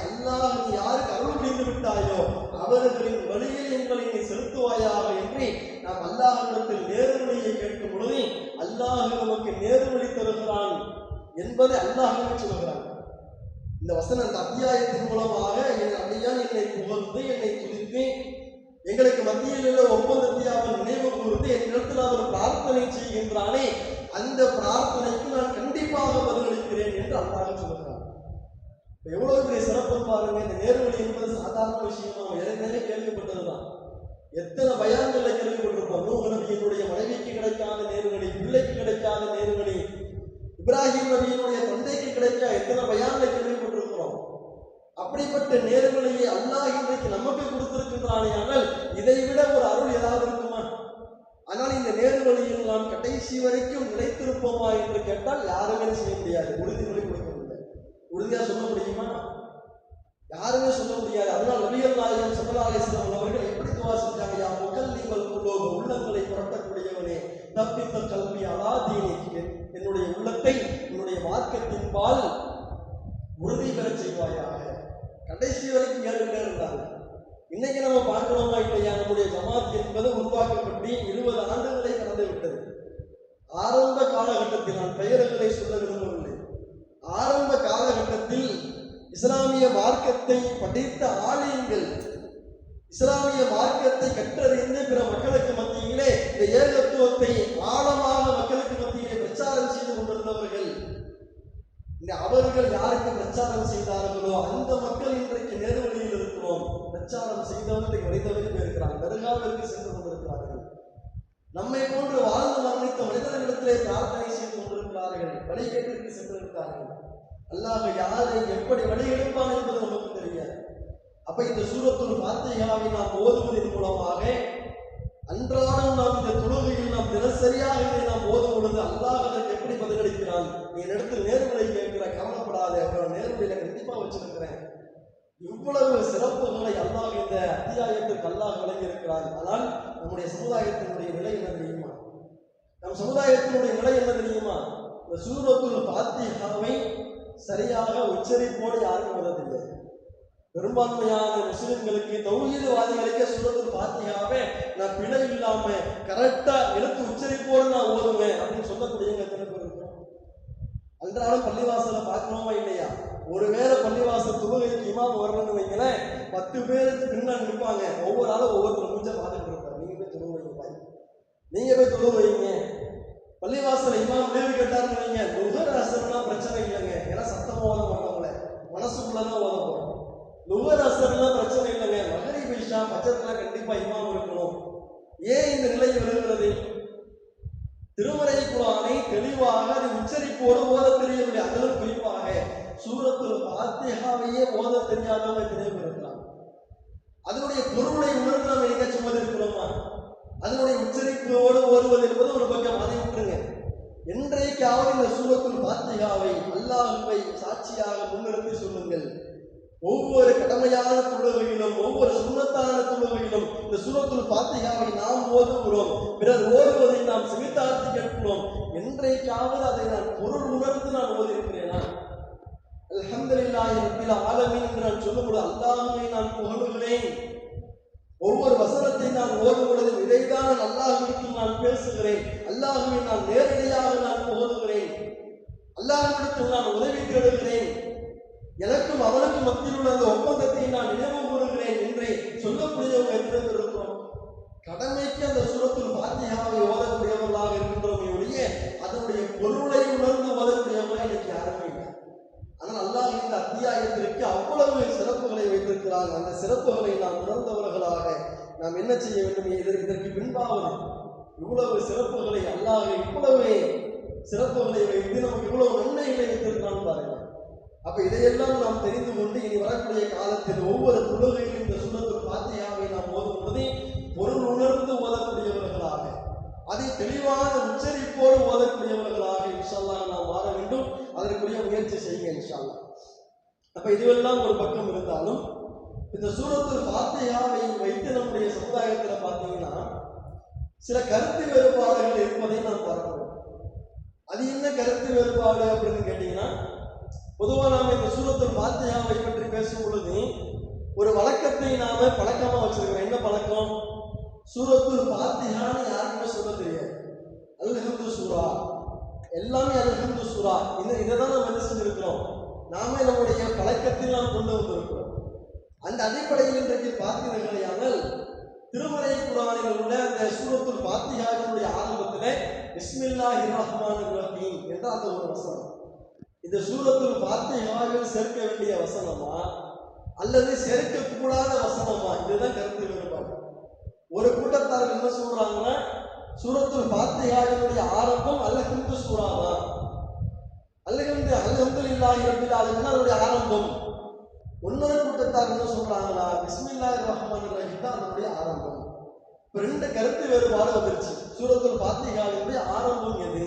[SPEAKER 1] யாருக்கு அருள் புரிந்து விட்டாயோ அவர்களின் வழியில் எங்களை நீ செலுத்துவாயாக என்று நாம் அல்லாஹ்விடத்தில் நேர்வழியை கேட்கும் பொழுது அல்லாஹ் நமக்கு நேர்வழி தருகிறான் என்பதை அல்லாஹ் சொல்கிறான். இந்த வசன அந்த அத்தியாயத்தின் மூலமாக என் அடியான் என்னை புகழ்ந்து என்னை துதித்து எங்களுக்கு மத்தியில் உள்ள ஒப்பந்தத்தை அவன் நினைவு கூர்ந்து என்னிடத்தில் அவர் பிரார்த்தனை செய்கின்றானே, அந்த பிரார்த்தனைக்கு நான் கண்டிப்பாக பதிலளிக்கிறேன் என்று அல்லாஹ் சொல்கிறான். எவ்வளவு பெரிய சிறப்பு பாருங்க. இந்த நேர்வழி என்பது சாதாரண விஷயம் நாம் ஏற்கனவே கேள்விப்பட்டதுதான். எத்தனை பயான்களை கேள்விப்பட்டிருப்போம். நூஹ் நபியினுடைய மனைவிக்கு கிடைக்காத நேர்வழி, பிள்ளைக்கு கிடைக்காத நேர்வழி, இப்ராஹிம் நபியினுடைய தந்தைக்கு கிடைக்க எத்தனை பயான்களை கேள்விப்பட்டிருக்கிறோம். அப்படிப்பட்ட நேர்வழியை அல்லாஹ் இன்றைக்கு நமக்கு கொடுத்திருக்கின்றானே, ஆனால் இதை விட ஒரு அருள் ஏதாவது இருக்குமா? ஆனால் இந்த நேர்வழியில் நாம் கடைசி வரைக்கும் நிலைத்திருப்போமா என்று கேட்டால் யாருமே செய்ய முடியாது. உறுதிமொழி கொடுக்க முடியாது. உறுதியா சொல்ல முடியுமா? யாருமே சொல்ல முடியாது. அதனால் நபிகள் நாயகம் ஸல்லல்லாஹு அலைஹி வஸல்லம் அவர்கள் எப்படி துஆ செஞ்சாங்க? யா முகல்லிமல் குலூப், உள்ளங்களை புரட்டக்கூடியவனே, தப்பித்த கல்வி அலா தீனிக், என்னுடைய உள்ளத்தை என்னுடைய மார்க்கத்தின் பால் உறுதி பெற செய்வாயாக. கடைசி வரைக்கும் கேட்டுக்கிட்டே இருந்தாங்க. இன்னைக்கு நம்ம பார்க்கிறோமா இல்லையா? நம்முடைய ஜமாத் என்பது உருவாக்கப்பட்டு 20 ஆண்டுகளை கடந்து விட்டது. ஆரம்ப காலகட்டத்தில், நான் பெயர்களை சொல்ல விரும்பவில்லை, ஆரம்ப காலகட்டத்தில் இஸ்லாமிய மார்க்கத்தை படித்த ஆலிம்கள், இஸ்லாமிய மார்க்கத்தை கற்றறிந்து பிற மக்களுக்கு மத்தியிலே இந்த ஏகத்துவத்தை ஆழமாக மக்களுக்கு மத்தியிலே பிரச்சாரம் செய்து கொண்டிருந்தவர்கள், அவர்கள் யாருக்கு பிரச்சாரம் செய்தார்களோ அந்த மக்கள் இன்றைக்கு நேர்வழியில் இருக்கிறோம். பிரச்சாரம் செய்தவர்கள் வழிதவர்கள் இருக்கிறார்கள், தர்காவிற்கு சென்று கொண்டிருக்கிறார்கள். நம்மை போன்று வாழ்ந்து மரணித்த மனிதர்களிடத்திலே பிரார்த்தனை செய்து கொண்டிருக்கிறார்கள், வழிகேட்டிற்கு சென்றிருக்கிறார்கள். அல்லாஹ் யாரை எப்படி வழி எடுப்பான் என்பது நமக்கு தெரியாது. அப்ப இந்த சூரத்துல் ஃபாத்திஹாவை நாம் ஓதுவதன் மூலமாக அன்றாடம் நாம் இந்த தொழுகையில் நாம் தினசரியாக இதை நாம் ஓதும் பொழுது அல்லாஹ் அதற்கு எப்படி பதிலளிக்கிறான்? நீ இடத்தில் நேர்வழி கேட்கிற, கவலைப்படாத, அப்புறம் நேர்வழியில கண்டிப்பா வச்சிருக்கிறேன். இவ்வளவு சிறப்புகளை அல்லாஹ் இந்த அத்தியாயத்திற்கு அல்லாஹ் வழங்கியிருக்கிறான். ஆனால் நம்முடைய சமுதாயத்தினுடைய நிலை என்ன தெரியுமா? நம் சமுதாயத்தினுடைய நிலை என்ன தெரியுமா? இந்த சூரத்துல் ஃபாத்திஹாவை சரியாக உச்சரிப்போடு யாருக்கும் வர தெரியாது. பெரும்பான்மையான முஸ்லிம்களுக்கு, தௌஹீத்வாதிகளுக்கே சூரத்துல் ஃபாத்திஹாவை நான் பிழை இல்லாம கரெக்டா எழுத்து உச்சரிப்போடு நான் ஓதுவேன் அப்படின்னு சொல்லக்கூடியவங்க எத்தனை பேர் இருக்கிறோம்? அன்றாடம் பள்ளிவாசலை பார்க்கணுமா இல்லையா? ஒருவேளை பள்ளிவாசல் தொழுகைக்கு இமாம் வரணும்னு வைங்களேன், 10 பேருக்கு பின்னாடி நிற்பாங்க. ஒவ்வொரு ஆளும் ஒவ்வொருத்தர் மூஞ்ச பார்த்துட்டு இருப்பாங்க. நீங்க போய் தொழு வைங்க, நீங்க போய் தொழு வைங்க. பள்ளிவாசல இமாம் விளைவு கேட்டாருன்னு வைங்க, லுகர் அசர்லாம் பிரச்சனை இல்லைங்க, ஏன்னா சத்தமா ஓத மாட்டோம்ல, மனசுக்குள்ளதான் ஓத போறோம். லுகர் அசர்லாம் பிரச்சனை இல்லைங்க, மகரிப் இஷா பஜர்லாம் கண்டிப்பா இமாம் இருக்கணும். ஏன் இந்த நிலை வருகிறது? திருமறை குர்ஆனை தெளிவாக அதை உச்சரிப்போடு ஓத தெரியவில்லை. அதிலும் குறிப்பாக சூரத்துல் ஃபாத்திஹாவையே ஓத தெரியாதவங்க எத்தனை இருக்கிறாங்க. அதனுடைய பொருளை உணர்ந்து நாம் எங்கேயாச்சும் ஓதிருக்கிறோமா? அதனுடைய உச்சரிப்போடு ஓதுவது என்பது ஒரு பக்கம், அதை விட்டுருங்க. என்றைக்காவது இந்த சூரத்துல் ஃபாத்திஹாவை அல்லாஹ்வை சாட்சியாக முன்னிறுத்தி சொல்லுங்கள். ஒவ்வொரு கடமையான தொழுகையிலும், ஒவ்வொரு சுன்னத்தான தொழுகையிலும் இந்த சூரத்துல் ஃபாத்திஹாவை நாம் ஓதுகிறோம், பிறர் ஓதுவதை நாம் செவித்தாழ்த்தி கேட்கிறோம். என்றைக்காவது அதை நான் பொருள் உணர்ந்து நான் ஓதியிருக்கிறேனா? அல்ஹம்துலில்லாஹி ரப்பில் ஆலமீன் என்று நான் சொல்லும்போது அல்லாஹ்வை நான் புகழுகிறேன். ஒவ்வொரு வசனத்தை நான் ஓதும் பொழுது இதைதான் அல்லாஹ்விற்கு நான் பேசுகிறேன். அல்லாஹ்வை நான் நேரடியாக நான் புகழுகிறேன். அல்லாஹ்விடத்தில் நான் உதவி தேடுகிறேன். எனக்கும் அவனுக்கும் மத்தியில் உள்ள அந்த ஒப்பந்தத்தை நான் நினைவு கூறுகிறேன் என்று சொல்லக்கூடியவங்க எத்தனை பேர் இருக்கிறோம்? கடமைக்கு அந்த சூரத்துல் ஃபாத்திஹாவை ஓதக்கூடியவர்களாக இருக்கின்றோமே ஒழிய அதனுடைய பொருளை உணர்ந்து ஓதக்கூடியவங்க எனக்கு யாருமே இல்லை. ஆனால் அல்லாஹ் இந்த அத்தியாயத்திற்கு அவ்வளவு சிறப்புகளை வைத்திருக்கிறாங்க. அந்த சிறப்புகளை நாம் உணர்ந்தவர்களாக நாம் என்ன செய்ய வேண்டும்? இதற்கு பின்பாவது இவ்வளவு சிறப்புகளை அல்லாஹ் இவ்வளவு சிறப்புகளை வைத்து நமக்கு இவ்வளவு நன்மைகளை வைத்திருக்கிறான் பாருங்க. அப்ப இதையெல்லாம் நாம் தெரிந்து கொண்டு இனி வரக்கூடிய காலத்தில் ஒவ்வொரு தொழுகையிலும் இந்த சூரத்துல் ஃபாத்திஹாவை நாம் ஓதும் பொழுது பொருள் உணர்ந்து ஓதக்கூடியவர்களாக, அதை தெளிவான உச்சரிப்போடு ஓதக்கூடியவர்களாக இன்ஷா அல்லாஹ் நாம் மாற வேண்டும். அதற்குரிய முயற்சி செய்யுங்க இன்ஷா அல்லாஹ். அப்ப இதுவெல்லாம் ஒரு பக்கம் இருந்தாலும் இந்த சூரத்துல் ஃபாத்திஹாவை வைத்து நம்முடைய சமுதாயத்தில் பார்த்தீங்கன்னா சில கருத்து வேறுபாடுகள் இருப்பதை நாம் பார்க்கிறோம். அது என்ன கருத்து வேறுபாடு அப்படின்னு கேட்டீங்கன்னா, பொதுவாக நாம் இந்த சூரத்துல் ஃபாத்திஹாவை பற்றி பேசும் பொழுது ஒரு வழக்கத்தை நாம பழக்கமா வச்சிருக்கிறோம். என்ன பழக்கம்? சூரத்துல் ஃபாத்திஹான்னு யாருக்குமே சொல்ல தெரியாது. அல்ஹம்து சூரா, எல்லாமே அல்ஹம்து சூரா, இதைதான் நாம் என்ன செஞ்சிருக்கிறோம்? நாமே நம்முடைய பழக்கத்தில் நாம் கொண்டு வந்திருக்கிறோம். அந்த அடிப்படையில் இன்றைக்கு பார்த்தீர்களானால் திருமறை குர்ஆனில் உள்ள அந்த சூரத்துல் ஃபாத்திஹாவினுடைய ஆரம்பத்திலே பிஸ்மில்லாஹிர் ரஹ்மானிர் ரஹீம் என்ற அந்த ஒரு வசனம், இந்த சூரத்துல் ஃபாத்திஹாவில் சேர்க்க வேண்டிய வசனமா அல்லது சேர்க்கக்கூடாத வசனமா? இதுதான் கருத்து வேறுபாடு. ஒரு கூட்டத்தார் என்ன சொல்றாங்கன்னா, சூரத்துல் ஃபாத்திஹாவினுடைய ஆரம்பம் அல்ஹம்து சூரா தான், அல்ஹம்துலில்லாஹி ரப்பில் ஆலமீன் அதனுடைய ஆரம்பம். இன்னொரு கூட்டத்தார் என்ன சொல்றாங்கன்னா, பிஸ்மில்லாஹிர் ரஹ்மானிர் ரஹீம் தான் அதனுடைய ஆரம்பம். இப்ப ரெண்டு கருத்து வேறுபாடு வந்துருச்சு. சூரத்துல் ஃபாத்திஹாவினுடைய ஆரம்பம் எது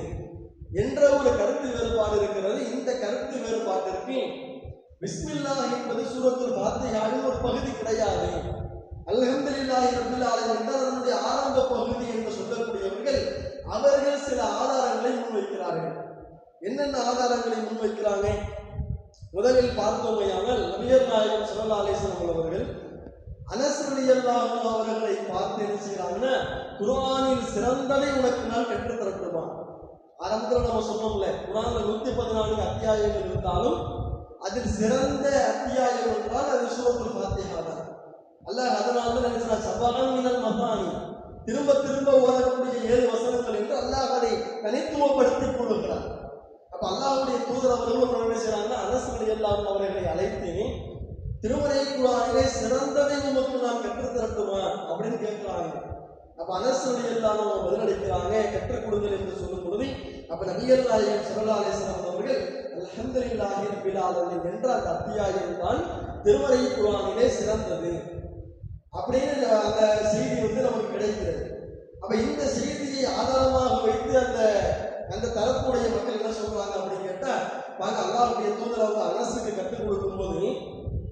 [SPEAKER 1] என்ற ஒரு கருத்து வேறுபாடு இருக்கிறது. இந்த கருத்து வேறுபாட்டிற்கு பிஸ்மில்லாஹ் என்பது சூரத்துல் ஃபாத்திஹாவின் ஒரு பகுதி கிடையாது. அல்ஹம்துலில்லாஹி ரப்பில் ஆலமீன் என்றால் அதனுடைய ஆரம்ப பகுதி என்று சொல்லக்கூடியவர்கள் அவர்கள் சில ஆதாரங்களை முன்வைக்கிறார்கள். என்னென்ன ஆதாரங்களை முன்வைக்கிறாங்க? முதலில் பார்த்தோமையானால் நபிகள் நாயகம் ஸல்லல்லாஹு அலைஹி வஸல்லம் அவர்கள் அனஸ் ரலியல்லாஹு அன்ஹு அவர்களை பார்த்து என்ன செய்யறாங்கன்னா, குர்ஆனில் சிறந்ததை உனக்கு நான் கற்றுத் தரட்டுமா? ஆரம்பத்தில் நம்ம சொன்னோம்ல, குர்ஆன்ல 114 அத்தியாயங்கள் இருந்தாலும் அதில் சிறந்த அத்தியாயம் என்றால் அது சூரத்துல் ஃபாத்திஹா தான். அல்லாஹ் அதனால தான் நினைச்சான் சபகம் மினல் மசானி, திரும்ப திரும்ப ஓதக்கூடிய 7 வசனங்கள் என்று அல்லாஹ் அதை தனித்துவப்படுத்திக் கொள்கிறார். அப்ப அல்லாஹ்வுடைய தூதர் அவர்களும் என்ன செய்றாங்க, அனஸ் ரலியல்லாஹு அவர்களை அழைத்து திருமறை குர்ஆனிலே சிறந்ததை உமக்கு நான் கற்றுத் தரட்டுமா அப்படின்னு கேட்கிறாங்க. அப்ப அனஸ் ரலியல்லாஹு அவங்க பதிலளிக்கிறாங்க, கற்றுக் கொடுங்கள் என்று சொல்லும் பொழுது அப்ப நபிகள் நாயகம் ஸல்லல்லாஹு அலைஹி வஸல்லம் அவர்கள் அல்ஹம்துலில்லாஹி ரப்பில் ஆலமீன் என்ற அந்த அத்தியாயம் தான் திருமறை குர்ஆனிலே சிறந்தது அப்படின்னு அந்த செய்தி நமக்கு கிடைக்கிறது. அப்ப இந்த செய்தியை ஆதாரமாக வைத்து அந்த தரப்புடைய மக்கள் என்ன சொல்றாங்க அப்படின்னு கேட்டா, பாங்க அல்லாஹ்வுடைய தூதர் அவங்க அனஸுக்கு கற்றுக் கொடுக்கும் போது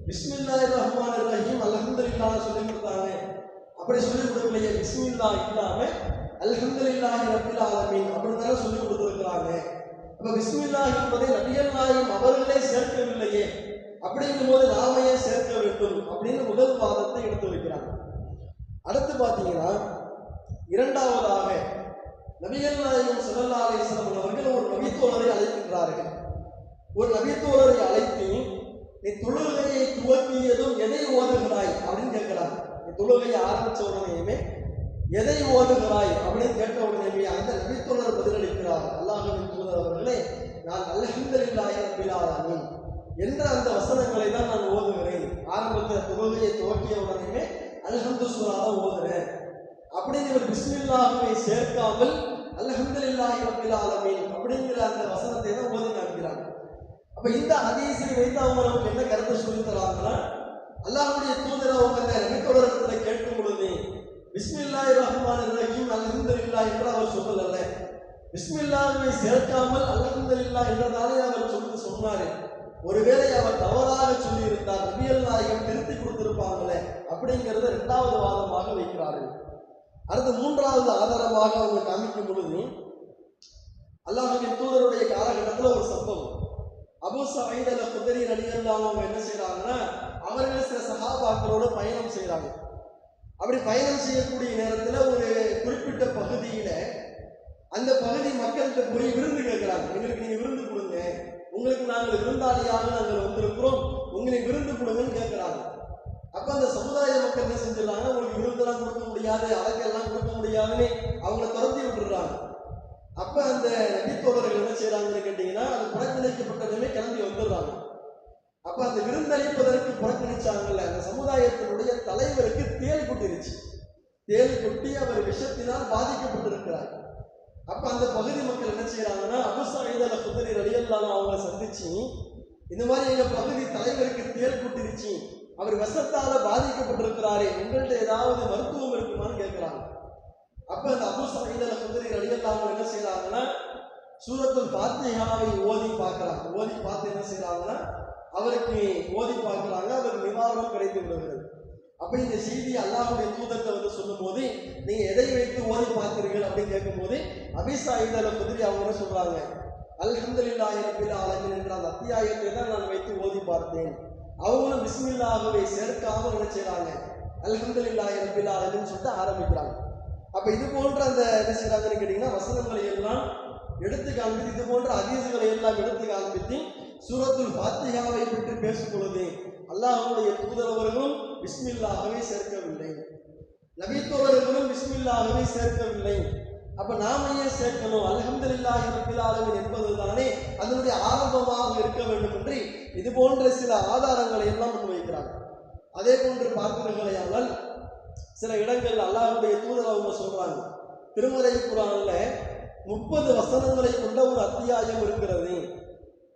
[SPEAKER 1] பிஸ்மில்லாஹிர் ரஹ்மானிர் ரஹீம் அல்ஹம்துலில்லாஹ் சொல்லி கொடுத்தாங்க. அப்படி சொல்லி கொடுக்கலையே, பிஸ்மில்லாஹ் இல்லாம அல்ஹம்துலில்லாஹி ரப்பில் ஆலமீன் அப்படின்னு சொல்லி கொடுத்துருக்கிறாங்க. அப்ப பிஸ்மில்லாஹ் என்பதை நபிகள் நாயகம் அவர்களே சேர்க்கவில்லையே, அப்படிங்கும் போது நாமையே சேர்க்க வேண்டும் அப்படின்னு முதல் வாதத்தை எடுத்து வைக்கிறாங்க. அடுத்து பார்த்தீங்கன்னா இரண்டாவதாக நபிகள் நாயகம் ஸல்லல்லாஹு அலைஹி வஸல்லம் அவர்கள் ஒரு நபித்தோழரை அழைக்கின்றார்கள். ஒரு நபித்தோழரை அழைத்து நீ தொழுகையை துவக்கியதும் எதை ஓதுகிறாய் அப்படின்னு கேட்கிறாங்க. நீ தொழுகையை ஆரம்பிச்ச உடனேயுமே எதை ஓதுகிறாய் அப்படின்னு கேட்ட உடனேயுமே அந்த நபித்தோழர் பதிலளிக்கிறார், அல்லாஹ்வின் தூதர் அவர்களே, நான் அல்ஹம்துலில்லாஹி ரப்பில் ஆலமீன் என்ற அந்த வசனங்களை தான் நான் ஓதுகிறேன். ஆரம்பத்தில் தொழுகையை துவக்கிய உடனேயுமே அல்ஹம்து சூரா தான் ஓதுறேன் அப்படிங்கிற பிஸ்மில்லாஹ்வை சேர்க்காமல் அல்ஹம்துலில்லாஹி ரப்பில் ஆலமீன் அப்படிங்கிற அந்த வசனத்தை தான் ஓதி காண்கிறாங்க. அப்ப இந்த ஹதீஸை வைத்து அவங்க நமக்கு என்ன கருத்தை சொல்லி தராங்கன்னா, அல்லாஹ்வுடைய தூதர் அவங்க அந்த நபித்தோழரிடத்துல கேட்கும் பொழுது பிஸ்மில்லாஹிர் ரஹ்மானிர் ரஹீம் அல்ஹம்துலில்லாஹ் என்று அவர் சொல்லல, பிஸ்மில்லாஹ்வை சேர்க்காமல் அல்ஹம்துலில்லாஹ் என்றதாலே அவர் சொன்னாரு. ஒருவேளை அவர் தவறாக சொல்லி இருந்தார், நபிகள் நாயகம் திருத்தி கொடுத்திருப்பாங்களே அப்படிங்கிறத இரண்டாவது வாதமாக வைக்கிறார்கள். அடுத்து மூன்றாவது ஆதாரமாக அவங்க காமிக்கும் பொழுது அல்லாஹ்வின் தூதருடைய காலகட்டத்தில் ஒரு சம்பவம். அபூ ஸஈத் அல் குத்ரி ரலியல்லாஹு அன்ஹு என்ன செய்யறாங்கன்னா, அவர்கள் சில சஹாபாக்களோட பயணம் செய்யறாங்க. அப்படி பயணம் செய்யக்கூடிய நேரத்தில் ஒரு குறிப்பிட்ட பகுதியில அந்த பகுதி மக்கள்கிட்ட போய் விருந்து கேட்கிறாங்க. எங்களுக்கு நீங்க விருந்து கொடுங்க, உங்களுக்கு நாங்கள் விருந்தாளியாக நாங்கள் வந்திருக்கிறோம், உங்களுக்கு விருந்து கொடுங்கன்னு கேட்கிறாங்க. அப்ப அந்த சமுதாய மக்கள் என்ன செஞ்சிடறாங்க, உங்களுக்கு விருந்தெல்லாம் கொடுக்க முடியாது, அழகெல்லாம் கொடுக்க முடியாதுன்னு அவங்கள துரத்தி விட்டுறாங்க. அப்ப அந்த நபித்தோழர்கள் என்ன செய்யறாங்கன்னு கேட்டீங்கன்னா, அது புறக்கணிக்கப்பட்டதுமே கிளம்பி வந்துடுறாங்க. அப்ப அந்த விருந்தளிப்பதற்கு புறக்கணிச்சாங்கல்ல, அந்த சமுதாயத்தினுடைய தலைவருக்கு தேள் கொட்டிருச்சு. தேள் கொட்டி அவர் விஷத்தினால் பாதிக்கப்பட்டிருக்கிறார். அப்ப அந்த பகுதி மக்கள் என்ன செய்யறாங்கன்னா, அபூ ஸஈத் அல் குத்ரி ரலியல்லாஹு அன்ஹு அவங்களை சந்திச்சு, இந்த மாதிரி எங்க பகுதி தலைவருக்கு தேள் கொட்டிருச்சு, அவர் விஷத்தால பாதிக்கப்பட்டிருக்கிறாரே, உங்கள்ட்ட ஏதாவது மருத்துவம் இருக்குமான்னு கேட்கிறாங்க. அப்ப அந்த அபூ ஸஈத் அல் குத்ரி ரலியல்லாஹு அன்ஹு என்ன செய்யறாங்கன்னா, சூரத்துல் ஃபாத்திஹாவை ஓதி பார்க்கறாங்க. ஓதி பார்த்து என்ன செய்யறாங்கன்னா, அவருக்கு ஓதி பார்க்கறாங்க, அவருக்கு நிவாரணம் கிடைத்து விடுகிறது. அப்ப இந்த செய்தி அல்லாஹ்வுடைய தூதர்கிட்ட சொல்லும் போது, நீங்க எதை வைத்து ஓதி பார்த்தீர்கள் அப்படின்னு கேட்கும் போது அபூ ஸஈத் அல் குத்ரி அவங்க சொல்றாங்க, அல்ஹம்துலில்லாஹி ரப்பில் ஆலமீன் என்ற அந்த அத்தியாயத்தை தான் நான் வைத்து ஓதி பார்த்தேன். அவங்களும் பிஸ்மில்லாஹ்வை சேர்க்காம நினைச்சாங்க, அல்ஹம்துலில்லாஹி ரப்பில் ஆலமீன் சொல்லிட்டு ஆரம்பிக்கிறாங்க. அப்ப இது போன்ற அந்த என்ன செய்யறாங்கன்னு கேட்டீங்கன்னா, வசனங்களை எல்லாம் எடுத்து காண்பித்து, இது போன்ற ஹதீஸ்களை எல்லாம் எடுத்து காண்பித்து சூரத்துல் ஃபாத்திஹாவை பற்றி பேசும் பொழுது அல்லாஹ்வுடைய தூதர் அவர்களும் பிஸ்மில்லாஹ்வை சேர்க்கவில்லை, நபித்தோழர்களும் பிஸ்மில்லாஹ்வை சேர்க்கவில்லை. அப்ப நாம ஏன் சேர்க்கணும்? அல்ஹம்துலில்லாஹி ரப்பில் ஆலமீன் என்பதுதானே அதனுடைய ஆரம்பமாக இருக்க வேண்டும் என்று இது போன்ற சில ஆதாரங்களை எல்லாம் முன்வைக்கிறாங்க. அதே போன்று பார்த்தீர்களேயானால் சில இடங்கள் அல்லாஹ்வுடைய தூதர் அவங்க சொல்றாங்க, திருமறை குர்ஆன்ல 30 வசனங்களை கொண்ட ஒரு அத்தியாயம் இருக்கிறது.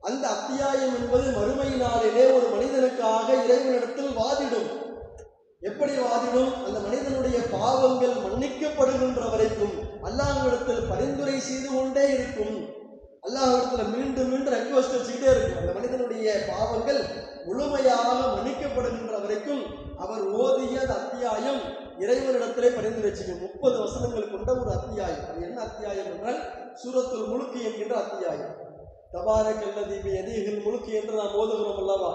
[SPEAKER 1] அந்த அத்தியாயம் என்பது மறுமை நாளிலே ஒரு மனிதனுக்காக இறைவனிடத்தில் வாதிடும். எப்படி வாதிடும்? அந்த மனிதனுடைய பாவங்கள் மன்னிக்கப்படுகின்ற வரைக்கும் அல்லாஹ்விடத்தில் பரிந்துரை செய்து கொண்டே இருக்கும். அல்லாஹ்விடத்தில் மீண்டும் மீண்டும் ரெக்வெஸ்ட் வச்சுக்கிட்டே இருக்கும். அந்த மனிதனுடைய பாவங்கள் முழுமையாக மன்னிக்கப்படுகின்ற வரைக்கும் அவர் ஓதிய அந்த அத்தியாயம் இறைவனிடத்திலே பரிந்துரை செய்யும். 30 வசனங்கள் கொண்ட ஒரு அத்தியாயம். அது என்ன அத்தியாயம் என்றால் சூரத்துல் முல்க் என்கின்ற அத்தியாயம். தபாரக்கல்லதி பியதிஹில் முல்க் என்று நாம் ஓதுகிறோம் அல்லவா,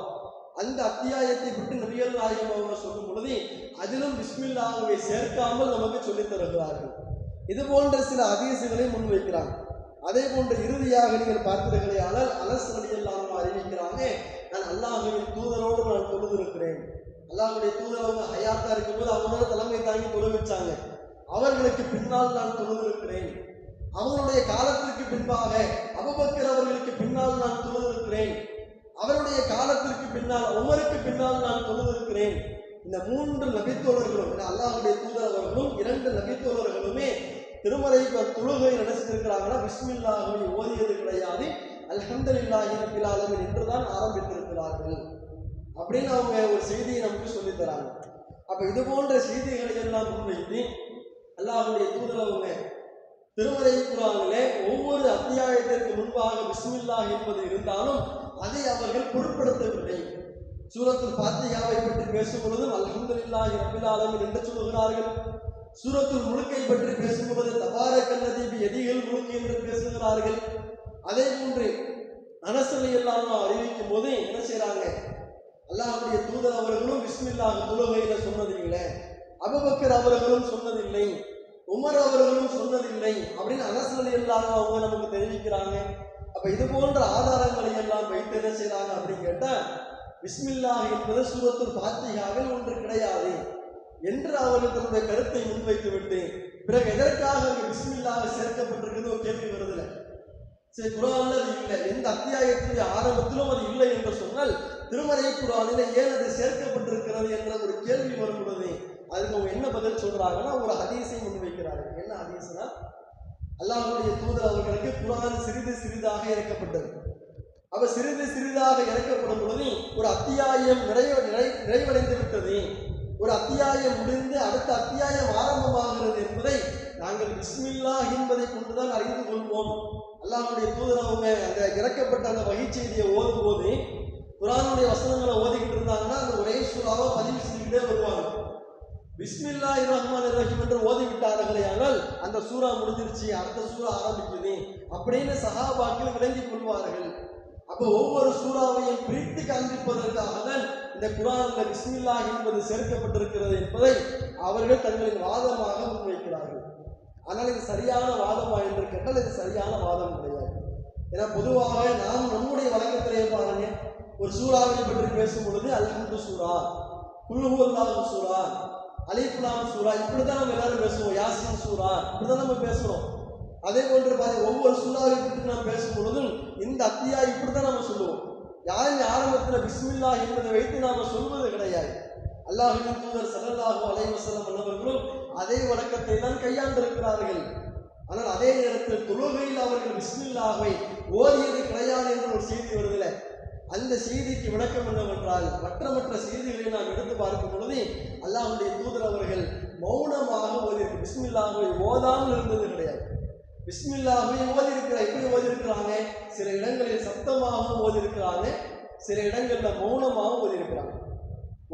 [SPEAKER 1] அந்த அத்தியாயத்தை விட்டு நபிகள் நாயகம் அவர்கள் சொல்லும் பொழுது அதிலும் பிஸ்மில்லாஹ்வை சேர்க்காமல் நமக்கு சொல்லித் தருகிறார்கள். இது போன்ற சில ஹதீஸ்களை முன்வைக்கிறாங்க. அதே போன்று இறுதியாக நீங்கள் பார்த்தீர்களேயானால் அனஸ் ரலியல்லாஹு அன்ஹு அறிவிக்கிறாங்க, நான் அல்லாஹ்வின் தூதரோடு நான் தொழுதிருக்கிறேன். அல்லாஹ்வுடைய தூதர் அவங்க ஹயாத்தா இருக்கும்போது அவங்க தலைமை தாங்கி தொழ வச்சாங்க. அவர்களுக்கு பின்னால் நான் தொழுதிருக்கிறேன். அவங்களுடைய காலத்திற்கு பின்பாக அபூபக்கர் அவர்களுக்கு பின்னால் நான் தொழுதிருக்கிறேன். அவருடைய காலத்திற்கு பின்னால் உமருக்கு பின்னால் நான் தொழுதிருக்கிறேன். இந்த 3 நபித்தோழர்களும், அல்லாஹ்வுடைய தூதர் அவர்களும் 2 நபித்தோழர்களுமே திருமறை தொழுகை நடத்திருக்கிறாங்கன்னா பிஸ்மில்லாஹை ஓதியது கிடையாது, அல்ஹம்துலில்லாஹி ரப்பில் ஆலமீன் என்றுதான் ஆரம்பித்திருக்கிறார்கள் அப்படின்னு அவங்க ஒரு செய்தியை நமக்கு சொல்லித் தராங்க. அப்ப இது போன்ற செய்திகளை எல்லாம் முன்வைத்து அல்லாஹ்வுடைய தூதர் அவங்க திருமறை குர்ஆனிலே ஒவ்வொரு அத்தியாயத்திற்கு முன்பாக பிஸ்மில்லாஹ் என்பது இருந்தாலும் அதை அவர்கள் பொருட்படுத்தவில்லை. சூரத்துல் ஃபாத்திஹாவை பற்றி பேசும் பொழுதும் அல்ஹம்துலில்லாஹி ரப்பில் ஆலமீன் என்று சொல்லுகிறார்கள். சூரத்துல் முல்கை பற்றி பேசும்போது தபாரக்கல்லதி பியதிஹில் முல்க் என்று பேசுகிறார்கள். அதே போன்று அனஸ் ரலியல்லாஹு அன்ஹு அறிவிக்கும் போது என்ன செய்றாங்க, அல்லாஹ்வுடைய தூதர் அவர்களும் பிஸ்மில்லாஹ் தொழுகையில சொன்னதில்லை, அபூபக்கர் அவர்களும் சொன்னதில்லை, உமர் அவர்களும் சொன்னதில்லை அப்படின்னு அனஸ் ரலியல்லாஹு அன்ஹு அவங்க நமக்கு தெரிவிக்கிறாங்க. அப்ப இது போன்ற ஆதாரங்களை எல்லாம் வைத்து என்ன செய்றாங்க அப்படின்னு கேட்டா, பிஸ்மில்லாஹ் என்பது சூரத்துல் ஃபாத்திஹாவில் ஒன்று கிடையாது என்று அவர்கள் தன்னுடைய கருத்தை முன்வைத்து விட்டு பிறகு எதற்காக பிஸ்மில்லாஹ் சேர்க்கப்பட்டிருக்கிறது ஒரு கேள்வி வருதுல. சரி, குர்ஆன்ல அது இல்லை, எந்த அத்தியாயத்துடைய ஆரம்பத்திலும் அது இல்லை என்று சொன்னால் திருமறை குர்ஆனிலே ஏன் அது சேர்க்கப்பட்டிருக்கிறது என்ற ஒரு கேள்வி வரும் பொழுது அதுக்கு அவங்க என்ன பதில் சொல்றாங்கன்னா ஒரு ஹதீஸை முன்வைக்கிறார்கள். என்ன ஹதீஸ்னா, அல்லாஹ்வுடைய தூதர் அவர்களுக்கு குர்ஆன் சிறிது சிறிதாக இறக்கப்பட்டது. அப்ப சிறிது சிறிதாக இறக்கப்படும் பொழுது ஒரு அத்தியாயம் நிறைவடைந்து விட்டது, ஒரு அத்தியாயம் முடிந்து அடுத்த அத்தியாயம் ஆரம்பமாகிறது என்பதை நாங்கள் பிஸ்மில்லாஹ் என்பதை கொண்டுதான் அறிந்து கொள்வோம். அல்லாஹ்வுடைய தூதர் அவங்க அந்த இறக்கப்பட்ட அந்த வகை செய்தியை ஓதும் போது குர்ஆனுடைய வசனங்களை ஓதிக்கிட்டு இருந்தாங்கன்னா அந்த ஒரே சூறாவை பதிவு செஞ்சுக்கிட்டே வருவாங்க. பிஸ்மில்லாஹிர் ரஹ்மானிர் ரஹீம் என்று ஓதிவிட்டார்களே ஆனால் அந்த சூறா முடிஞ்சிருச்சு, அடுத்த சூறா ஆரம்பிக்குது அப்படின்னு சஹாபாக்கள் விளங்கிக் கொள்வார்கள். அப்போ ஒவ்வொரு சூறாவையும் பிரித்து காண்பிப்பதற்காக தான் இந்த குர்ஆன்ல பிஸ்மில்லாஹ் என்பது சேர்க்கப்பட்டிருக்கிறது என்பதை அவர்கள் தங்களின் வாதமாக முன்வைக்கிறார்கள். ஆனால் இது சரியான வாதமா என்று கேட்டால் இது சரியான வாதம் கிடையாது. ஏன்னா பொதுவாக நாம் நம்முடைய வழக்கத்திலே பாருங்க, ஒரு சூறாவை பற்றி பேசும் பொழுது அல்ஹம்து சூரா, குல் ஹுவல்லாஹு சூரா, அலிஃப் லாம் சூரா இப்படிதான் நம்ம எல்லாரும் பேசுவோம், யாசின் சூரா இப்படிதான் நம்ம பேசுறோம். அதே போன்று ஒவ்வொரு சூறாவை பற்றி நாம் பேசும் பொழுதும் இந்த அத்தியாயம் இப்படித்தான் நம்ம சொல்லுவோம். யாரும் ஆரம்பத்தில் பிஸ்மில்லாஹ் என்பதை வைத்து நாம சொல்வது கிடையாது. அல்லாஹ்வின் தூதர் ஸல்லல்லாஹு அலைஹி வஸல்லம் அவர்களும் அதே வழக்கத்தை தான் கையாண்டிருக்கிறார்கள். ஆனால் அதே நேரத்தில் தொழுகையில் அவர்கள் பிஸ்மில்லாஹை ஓதியது கிடையாது என்ற ஒரு செய்தி வருதில்லை. அந்த செய்திக்கு விளக்கம் என்னவென்றால் மற்ற செய்திகளை நாம் எடுத்து பார்க்கும் பொழுது அல்லாஹ்வுடைய தூதர் அவர்கள் மௌனமாக ஓதியிருக்கு, பிஸ்மில்லாஹை ஓதாமல் இருந்தது கிடையாது. பிஸ்மில்லாஹை எப்படி ஓதியிருக்கிறாங்க, சில இடங்களில் சத்தமாகவும் ஓதியிருக்கிறாங்க, சில இடங்கள்ல மௌனமாகவும் ஓதியிருக்கிறாங்க.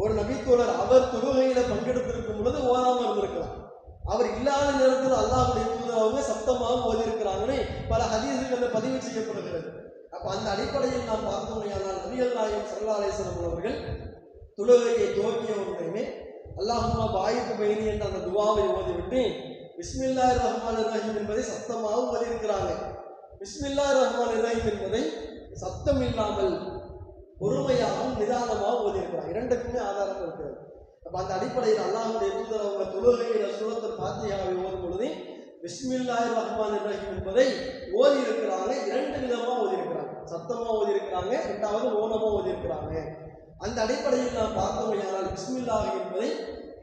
[SPEAKER 1] ஒரு நபித்தோழர் அவர் தொழுகையில பங்கெடுத்திருக்கும் பொழுது ஓதாமல் இருந்திருக்கிறார். அவர் இல்லாத நேரத்தில் அல்லாஹ்வுடைய தூதர் அவங்க சத்தமாக ஓதியிருக்கிறாங்கன்னு பல ஹதீஸ்கள்ல பதிவு செய்யப்படுகிறது. அப்ப அந்த அடிப்படையில் நாம் பார்த்தோம்னால் நபிகள் நாயகம் ஸல்லல்லாஹு அலைஹி வஸல்லம் அவர்கள் தொழுகையை துவக்கிய உடனே அல்லாஹும்ம பாயித் பைனி என்ற அந்த துஆவை ஓதிவிட்டு பிஸ்மில்லாஹிர் ரஹ்மானிர் ரஹீம் என்பதை சத்தமாக ஓதியிருக்கிறாங்க. பிஸ்மில்லாஹிர் ரஹ்மானிர் ரஹீம் என்பதை சத்தம் இல்லாமல் பொறுமையாகவும் நிதானமாக ஓதியிருக்கிறாங்க. இரண்டுக்குமே ஆதாரம் இருக்கிறது. அப்ப அந்த அடிப்படையில் அல்லாஹ்வுடைய தூதர் அவங்க தொழுகையில சூரத்துல் ஃபாத்திஹாவை ஓதும் பொழுது பிஸ்மில்லாஹிர் ரஹ்மானிர் ரஹீம் என்பதை ஓதி இருக்கிறாங்க. 2 விதமா ஓதி இருக்கிறாங்க, சத்தமா ஓதி இருக்கிறாங்க, இரண்டாவது மௌனமா ஓதி இருக்கிறாங்க. அந்த அடிப்படையில் நாம் பார்த்தோமையானால் பிஸ்மில்லாஹ் என்பதை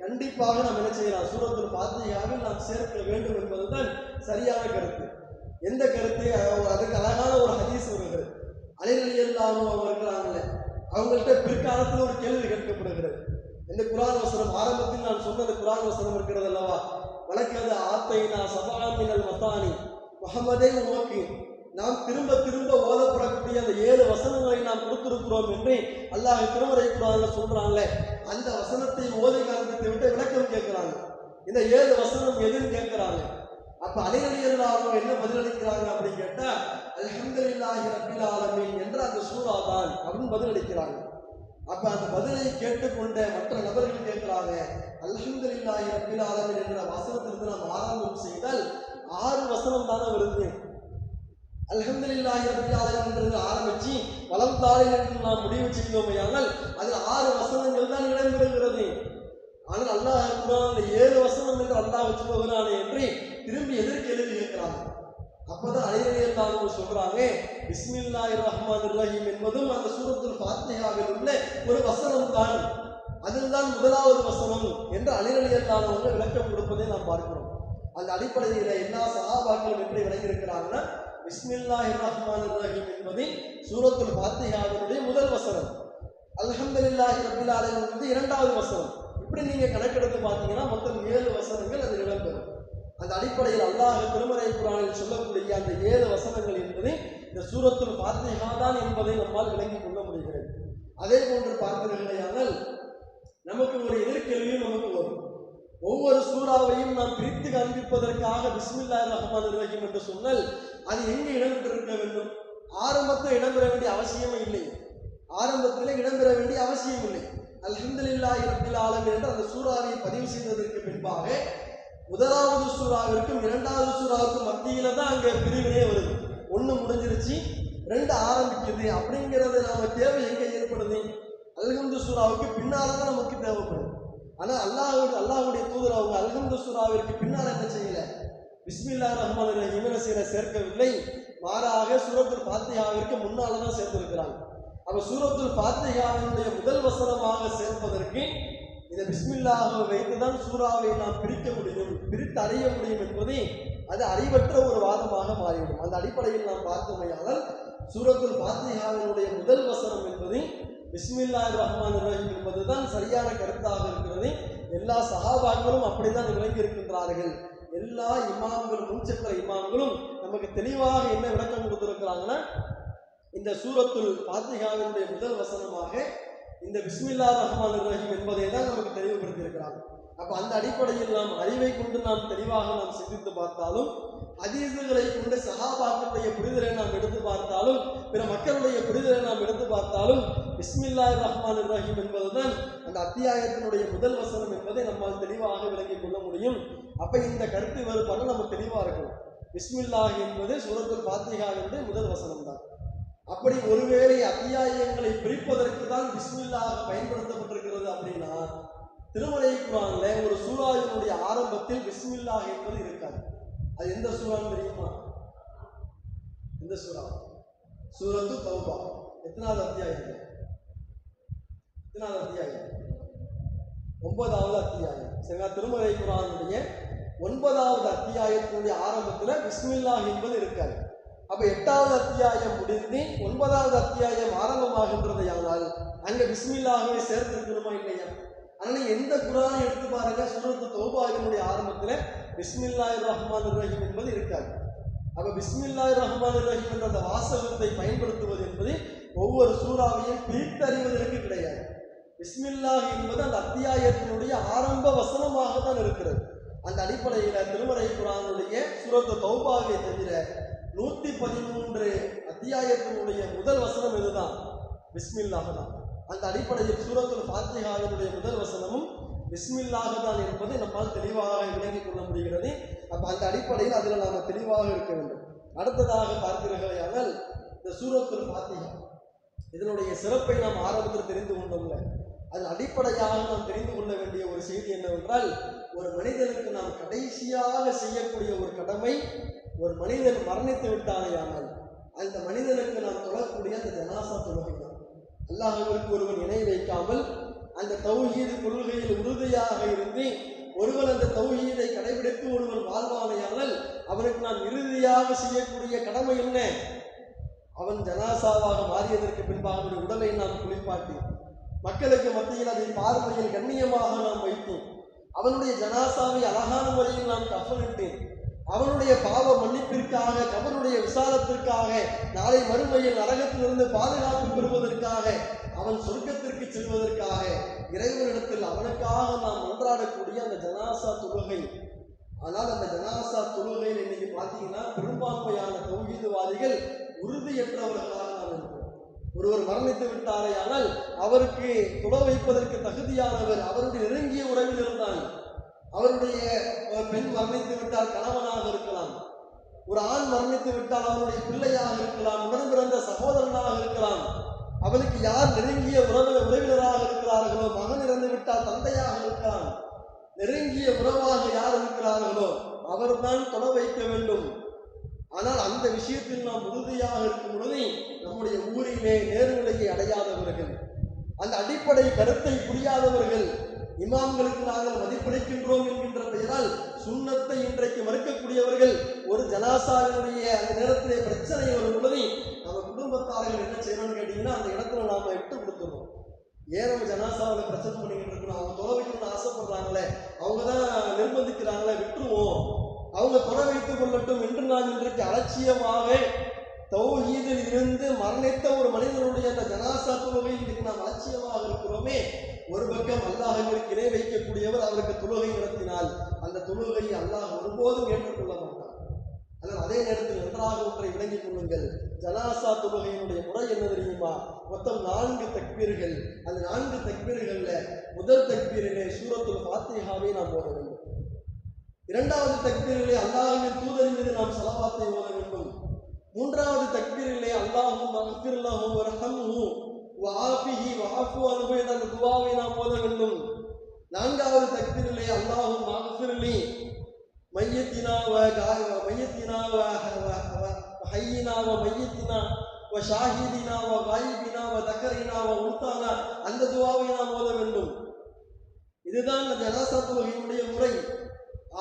[SPEAKER 1] கண்டிப்பாக நாம் என்ன செய்யலாம், சூரத்துல் ஃபாத்திஹாவில் நாம் சேர்க்க வேண்டும் என்பதுதான் சரியான கருத்து. எந்த கருத்து, அதுக்கு அழகான ஒரு ஹதீஸ் வருகிறது. அலி ரலியல்லாஹு அன்ஹு அவங்க இருக்கிறாங்கல்ல, அவங்கள்ட்ட பிற்காலத்தில் ஒரு கேள்வி கேட்கப்படுகிறது. இந்த குர்ஆன் வசனம் ஆரம்பத்தில் நான் சொன்னது குர்ஆன் வசனம் இருக்கிறது அல்லவா, வலக்கது ஆத்தைனா சபஅன் மினல் மசானி முஹம்மதே உமக்கு நாம் திரும்ப திரும்ப ஓதப்படக்கூடிய அந்த 7 வசனங்களை நாம் கொடுத்திருக்கிறோம் என்று அல்லாஹ் திருமறை குர்ஆன்ல சொல்றாங்களே, அந்த வசனத்தை ஓதி காண்பித்து விட்டு விளக்கம் கேட்கிறாங்க. இந்த 7 வசனம் எதுன்னு கேட்கிறாங்க. அப்ப அலி ரலியல்லாஹு அன்ஹு என்ன பதிலளிக்கிறாங்க அப்படின்னு கேட்டா, அல்ஹம்துலில்லாஹி ரப்பில் ஆலமீன் என்ற அந்த சூரா தான் அப்படின்னு பதிலளிக்கிறாங்க. அப்ப அந்த பதிலை கேட்டுக்கொண்ட மற்ற நபர்கள் கேட்கிறாங்க, அல்ஹம்துலில்லாஹி ரப்பில் ஆலமீன் என்ற வசனத்திலிருந்து நாம் ஆரம்பம் செய்தால் 6 வசனம் தானே வருது. அல்ஹம்துலில்லாஹி ரப்பில் ஆலமீன் என்று ஆரம்பிச்சு வலம் தாளில் என்று நாம் முடிவு செய்தோமையானால் அதில் 6 வசனங்கள் தான் இடம்பெறுகிறது. ஆனால் அல்லாஹ் குர்ஆன்ல 7 வசனம் என்று அல்லாஹ் வச்சு போகிறானே என்று திரும்பி எதிர்கேள்வி கேட்கிறாங்க. அப்பதான் அலி ரலியல்லாஹு அன்ஹு சொல்றாங்க, பிஸ்மில்லாஹிர் ரஹ்மானிர் ரஹீம் என்பதும் அந்த சூரத்துல் ஃபாத்திஹாவில் உள்ள ஒரு வசனம் தான், அதில்தான் முதலாவது வசனம் என்று அலி ரலியல்லாஹு அன்ஹு விளக்கம் கொடுப்பதை நாம் பார்க்கிறோம். அந்த அடிப்படையில் எல்லா சஹாபாக்களும் எப்படி விளங்கியிருக்கிறாங்கன்னா, பிஸ்மில்லாஹிர் ரஹ்மானிர் ரஹீம் என்பது சூரத்துல் ஃபாத்திஹாவினுடைய முதல் வசனம், அல்ஹம்துலில்லாஹி ரப்பில் ஆலமீன் என்பது இரண்டாவது வசனம். இப்படி நீங்க கணக்கெடுத்து பார்த்தீங்கன்னா மொத்தம் 7 வசனங்கள் அது இடம்பெறும். அந்த அடிப்படையில் அல்லாஹ் திருமறை குர்ஆனில் சொல்லக்கூடிய அந்த 7 வசனங்கள் என்பது இந்த சூரத்துல் ஃபாத்திஹா தான் என்பதை நம்மால் விளங்கிக் கொள்ள முடிகிறது. அதே போன்று பார்த்தீர்களேயானால் நமக்கு ஒரு எதிர்கேள்வியும் நமக்கு வரும். ஒவ்வொரு சூறாவையும் நாம் பிரித்து காண்பிப்பதற்காக பிஸ்மில்லாஹிர் ரஹ்மானிர் ரஹீம் என்று சொன்னால் அது எங்கே இடம்பெற்றிருக்க வேண்டும்? ஆரம்பத்தில் இடம்பெற வேண்டிய அவசியமே இல்லை. ஆரம்பத்திலே இடம்பெற வேண்டிய அவசியம் இல்லை. அல்ஹம்துலில்லாஹி ரப்பில் ஆலமீன் என்று அந்த சூறாவை பதிவு செய்ததற்கு பின்பாக முதலாவது சூறாவிற்கும் இரண்டாவது சூறாவுக்கும் மத்தியில தான் அங்கே பிரிவினே வருது. 1 முடிஞ்சிருச்சு, 2 ஆரம்பிக்குது. அப்படிங்கிறது நாம தேவை எங்கே ஏற்படுது? அல்ஹம்து சூறாவுக்கு பின்னால தான் நமக்கு தேவைப்படுது. ஆனா அல்லாஹ்வுடைய தூதர் அவங்க அல்ஹம்து சூறாவிற்கு பின்னால் என்ன செய்யல? பிஸ்மில்லாஹிர் ரஹ்மானிர் ரஹீம் சேர்க்கவில்லை. மாறாக சூரத்துல் ஃபாத்திஹாவிற்கு முன்னால தான் சேர்த்திருக்கிறாங்க. அப்ப சூரத்துல் ஃபாத்திஹாவினுடைய முதல் வசனமாக சேர்ப்பதற்கு இந்த பிஸ்மில்லாஹை வைத்துதான் சூறாவை நாம் பிரிக்க முடியும், பிரித்து அறிய முடியும் என்பது அது அறிவற்ற ஒரு வாதமாக மாறிவிடும். அந்த அடிப்படையில் நாம் பார்த்தோமையானால் சூரத்துல் ஃபாத்திஹாவினுடைய முதல் வசனம் என்பது பிஸ்மில்லாஹிர் ரஹ்மானிர் ரஹீம் என்பதுதான் சரியான கருத்தாக இருக்கிறது. எல்லா சஹாபாக்களும் அப்படித்தான் விளங்கி இருக்கின்றார்கள். எல்லா இமாம்களும், முன்சென்ற இமாம்களும் நமக்கு தெளிவாக என்ன விளக்கம் கொடுத்திருக்கிறாங்கன்னா, இந்த சூரத்துல் ஃபாத்திஹாவினுடைய முதல் வசனமாக இந்த பிஸ்மில்லாஹிர் ரஹ்மானிர் ரஹீம் என்பதை தான் நமக்கு தெளிவுபடுத்தி இருக்கிறாங்க. அப்ப அந்த அடிப்படையில் நாம் அறிவை கொண்டு நாம் தெளிவாக நாம் சிந்தித்து பார்த்தாலும், ஹதீஸுகளை கொண்டு சஹாபாக்களுடைய புரிதலை நாம் எடுத்து பார்த்தாலும், பிற மக்களுடைய புரிதலை நாம் எடுத்து பார்த்தாலும், பிஸ்மில்லாஹிர் ரஹ்மானிர் ரஹீம் என்பதுதான் அந்த அத்தியாயத்தினுடைய முதல் வசனம் என்பதை நம்மால் தெளிவாக விளங்கிக் கொள்ள முடியும். அப்ப இந்த கருத்து வேறுபாடு நம்ம தெளிவா இருக்கணும். பிஸ்மில்லாஹ் என்பது சூரத்துல் ஃபாத்திஹாவினுடைய முதல் வசனம் தான். அப்படி ஒருவேளை அத்தியாயங்களை பிரிப்பதற்கு தான் பிஸ்மில்லாஹ் பயன்படுத்தப்பட்டிருக்கிறது அப்படின்னா, திருமறை குர்ஆன்ல ஒரு சூறாவினுடைய ஆரம்பத்தில் பிஸ்மில்லாஹ் என்பது இருக்காது. அது எந்த சூறான்னு தெரியுமா? இந்த சூறா சூரத்து தௌபா. எத்தனாவது அத்தியாயம்? 9வது அத்தியாயம். சரிங்களா? திருமறை குர்ஆனுடைய 9வது அத்தியாயத்தினுடைய ஆரம்பத்துல பிஸ்மில்லாஹ் என்பது இருக்காது. அப்ப 8வது அத்தியாயம் முடிந்து 9வது அத்தியாயம் ஆரம்பமாகின்றது. ஆனால் அங்க பிஸ்மில்லாஹ்வை சேர்த்திருக்கணுமா இல்லையா? ஆனால் எந்த குர்ஆனை எடுத்து பாருங்க, சூரத்து தௌபாவினுடைய ஆரம்பத்துல பிஸ்மில்லாஹிர் ரஹ்மானிர் ரஹீம் என்பது இருக்காது. அப்ப பிஸ்மில்லாஹிர் ரஹ்மானிர் ரஹீம் என்ற அந்த வாசகத்தை பயன்படுத்துவது என்பது ஒவ்வொரு சூறாவையும் பிரித்தறிவதற்கு கிடையாது. பிஸ்மில்லாஹ் என்பது அந்த அத்தியாயத்தினுடைய ஆரம்ப வசனமாக தான் இருக்கிறது. அந்த அடிப்படையில திருமறை குர்ஆனுடைய சூரத்து தௌபாவை தவிர 113 அத்தியாயத்தினுடைய முதல் வசனம் இதுதான், பிஸ்மில்லாஹ் தான். அந்த அடிப்படையில் சூரத்துல் ஃபாத்திஹாவினுடைய முதல் வசனமும் பிஸ்மில்லாஹ் தான் என்பதை நம்மால் தெளிவாக விளங்கிக் கொள்ள முடிகிறது. அப்ப அந்த அடிப்படையில் அதில் நாம் தெளிவாக இருக்க வேண்டும். அடுத்ததாக பார்க்கிறீர்களானால் இந்த சூரத்துல் ஃபாத்திஹா இதனுடைய சிறப்பை நாம் ஆரம்பத்தில் தெரிந்து கொண்டோம்ல, அதன் அடிப்படையாக நாம் தெரிந்து கொள்ள வேண்டிய ஒரு செய்தி என்னவென்றால், ஒரு மனிதனுக்கு நாம் கடைசியாக செய்யக்கூடிய ஒரு கடமை, ஒரு மனிதன் மரணித்து விட்டானேயானால் அந்த மனிதனுக்கு நாம் தொழக்கூடிய அந்த ஜனாசா தொழுகை தான். அல்லாஹ்விற்கு ஒருவன் இணை வைக்காமல் அந்த தௌஹீது கொள்கையில் உறுதியாக இருந்து ஒருவன் அந்த தௌஹீதை கடைபிடித்து ஒருவன் வாழ்வானையானால் அவனுக்கு நாம் இறுதியாக செய்யக்கூடிய கடமை என்ன? அவன் ஜனாசாவாக மாறியதற்கு பின்பாக அவனுடைய உடலை நாம் குளிப்பாட்டி மக்களுக்கு மத்தியில் அதை பார்வையில் கண்ணியமாக நாம் வைத்தோம், அவனுடைய ஜனாசாவை அழகான முறையில் நாம் கஃனிட்டேன், அவனுடைய பாவ மன்னிப்பிற்காக, கபருடைய விசாலத்திற்காக, நாளை மறுமையில் நரகத்திலிருந்து பாதுகாப்பு பெறுவதற்காக, அவன் சொர்க்கத்திற்கு செல்வதற்காக இறைவனிடத்தில் அவனுக்காக நாம் மன்றாடக்கூடிய அந்த ஜனாசா தொழுகை. ஆனால் அந்த ஜனாசா தொழுகையில் இன்னைக்கு பார்த்தீங்கன்னா பெரும்பான்மையான தௌஹீதுவாதிகள் உறுதியற்றவர்களாக நாம் இருக்கிறோம். ஒருவர் மரணித்து விட்டாரே ஆனால் அவருக்கு தொழ வைப்பதற்கு தகுதியானவர் அவருடைய நெருங்கிய உறவில் இருந்தான். அவருடைய பெண் மரணித்து விட்டால் கணவனாக இருக்கலாம், ஒரு ஆண் மரணித்து விட்டால் அவருடைய பிள்ளையாக இருக்கலாம், உடன் பிறந்த சகோதரனாக இருக்கலாம். அவனுக்கு யார் நெருங்கிய உறவினராக இருக்கிறார்களோ, மகன் இறந்து விட்டால் தந்தையாக இருக்கிறான், நெருங்கிய உறவாக யார் இருக்கிறார்களோ அவர்தான் தொட வைக்க வேண்டும். ஆனால் அந்த விஷயத்தில் நாம் உறுதியாக இருக்கும் பொழுது நம்முடைய ஊரிலே நேர்நிலையை அடையாதவர்கள், அந்த அடிப்படை கருத்தை புரியாதவர்கள், இமாம்களுக்கு நாங்கள் மதிப்பளிக்கின்றோம் என்கின்ற பெயரால் சுன்னத்தை இன்றைக்கு மறுக்கக்கூடியவர்கள், ஒரு ஜனாசாவினுடைய அந்த நேரத்திலே பிரச்சனை வரும் பொழுது நம்ம குடும்பத்தார்கள் என்ன செய்யணும்னு கேட்டீங்கன்னா, அந்த இடத்துல நாம விட்டு கொடுத்துருவோம். ஏன் நம்ம ஜனாசாவில் பிரச்சனை பண்ணிக்கிட்டு இருக்கணும்? அவங்க தொலை வைக்கணும்னு ஆசைப்படுறாங்களே, அவங்க தான் நிர்பந்திக்கிறாங்களே, விட்டுருவோம், அவங்க தொலை வைத்துக் கொள்ளட்டும் என்று நாம் இன்றைக்கு அலட்சியமாக தௌஹீதில் இருந்து மரணித்த ஒரு மனிதனுடைய அந்த ஜனாசா தொழுகை இன்றைக்கு நாம் அலட்சியமாக இருக்கிறோமே. ஒரு பக்கம் அல்லாஹ்விற்கு இணை வைக்கக்கூடியவர் அவருக்கு தொழுகை நடத்தினால் அந்த தொழுகையை அல்லாஹ் ஒருபோதும் ஏற்றுக்கொள்ள மாட்டார். ஆனால் அதே நேரத்தில் நன்றாக ஒன்றை விளங்கிக் கொள்ளுங்கள், ஜனாசா தொழுகையினுடைய முறை என்ன தெரியுமா? மொத்தம் 4 தக்பீர்கள். அந்த 4 தக்பீர்கள்ல முதல் தக்பீரிலே சூரத்துல் ஃபாத்திஹாவை நாம் ஓத வேண்டும். இரண்டாவது தக்பீரிலே அல்லாஹ்வின் தூதரின் மீது நாம் ஸலவாத்தை ஓத வேண்டும். மூன்றாவது தக்பீரிலே அல்லாஹும்ம அக்ஃபிர் லஹு வர்ஹம்ஹு வஆஃபிஹி வஅஃபு அன்ஹு என்ற அந்த துஆவை நாம் ஓத வேண்டும். நான்காவது தக்பீரிலே அல்லாஹும்ம அக்ஃபிர் லி மையத்தினா வ ஹய்யினா வ மையத்தினா வ ஷாஹிதினா வ காயிபினா வ தக்கரினா வ உன்தானா, அந்த துஆவை நாம் ஓத வேண்டும். இதுதான் ஜனாசா தொழுகையினுடைய முறை.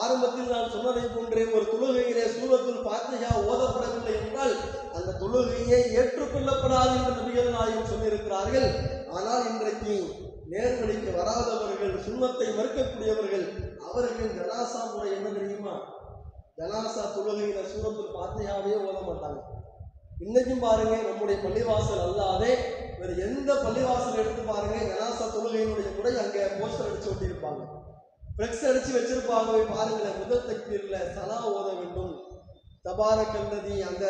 [SPEAKER 1] ஆரம்பத்தில் நான் சொன்னதை போன்றே ஒரு தொழுகையிலே சூரத்துல் ஃபாத்திஹா ஓதப்படவில்லை என்றால் அந்த தொழுகையை ஏற்றுக்கொள்ளப்படாது என்று நபிகள் நாயகம் சொல்லியிருக்கிறார்கள். ஆனால் இன்றைக்கு நேர்வழிக்கு வராதவர்கள், சுன்னத்தை மறுக்கக்கூடியவர்கள், அவர்களின் ஜனாசா முறை என்ன தெரியுமா? ஜனாசா தொழுகையில சூரத்துல் ஃபாத்திஹாவே ஓத மாட்டாங்க. இன்னைக்கும் பாருங்க, நம்முடைய பள்ளிவாசல் அல்லாதே வேறு எந்த பள்ளிவாசல் எடுத்து பாருங்க, ஜனாசா தொழுகையினுடைய முறை அங்கே போஸ்டர் அடிச்சு ஒட்டியிருப்பாங்க, ஃப்ளெக்ஸ் அடிச்சு வச்சிருப்பாங்க. பாருங்களேன், முதல் தக்பீர்ல சலா ஓத வேண்டும், தபாரக் அல்லதி, அந்த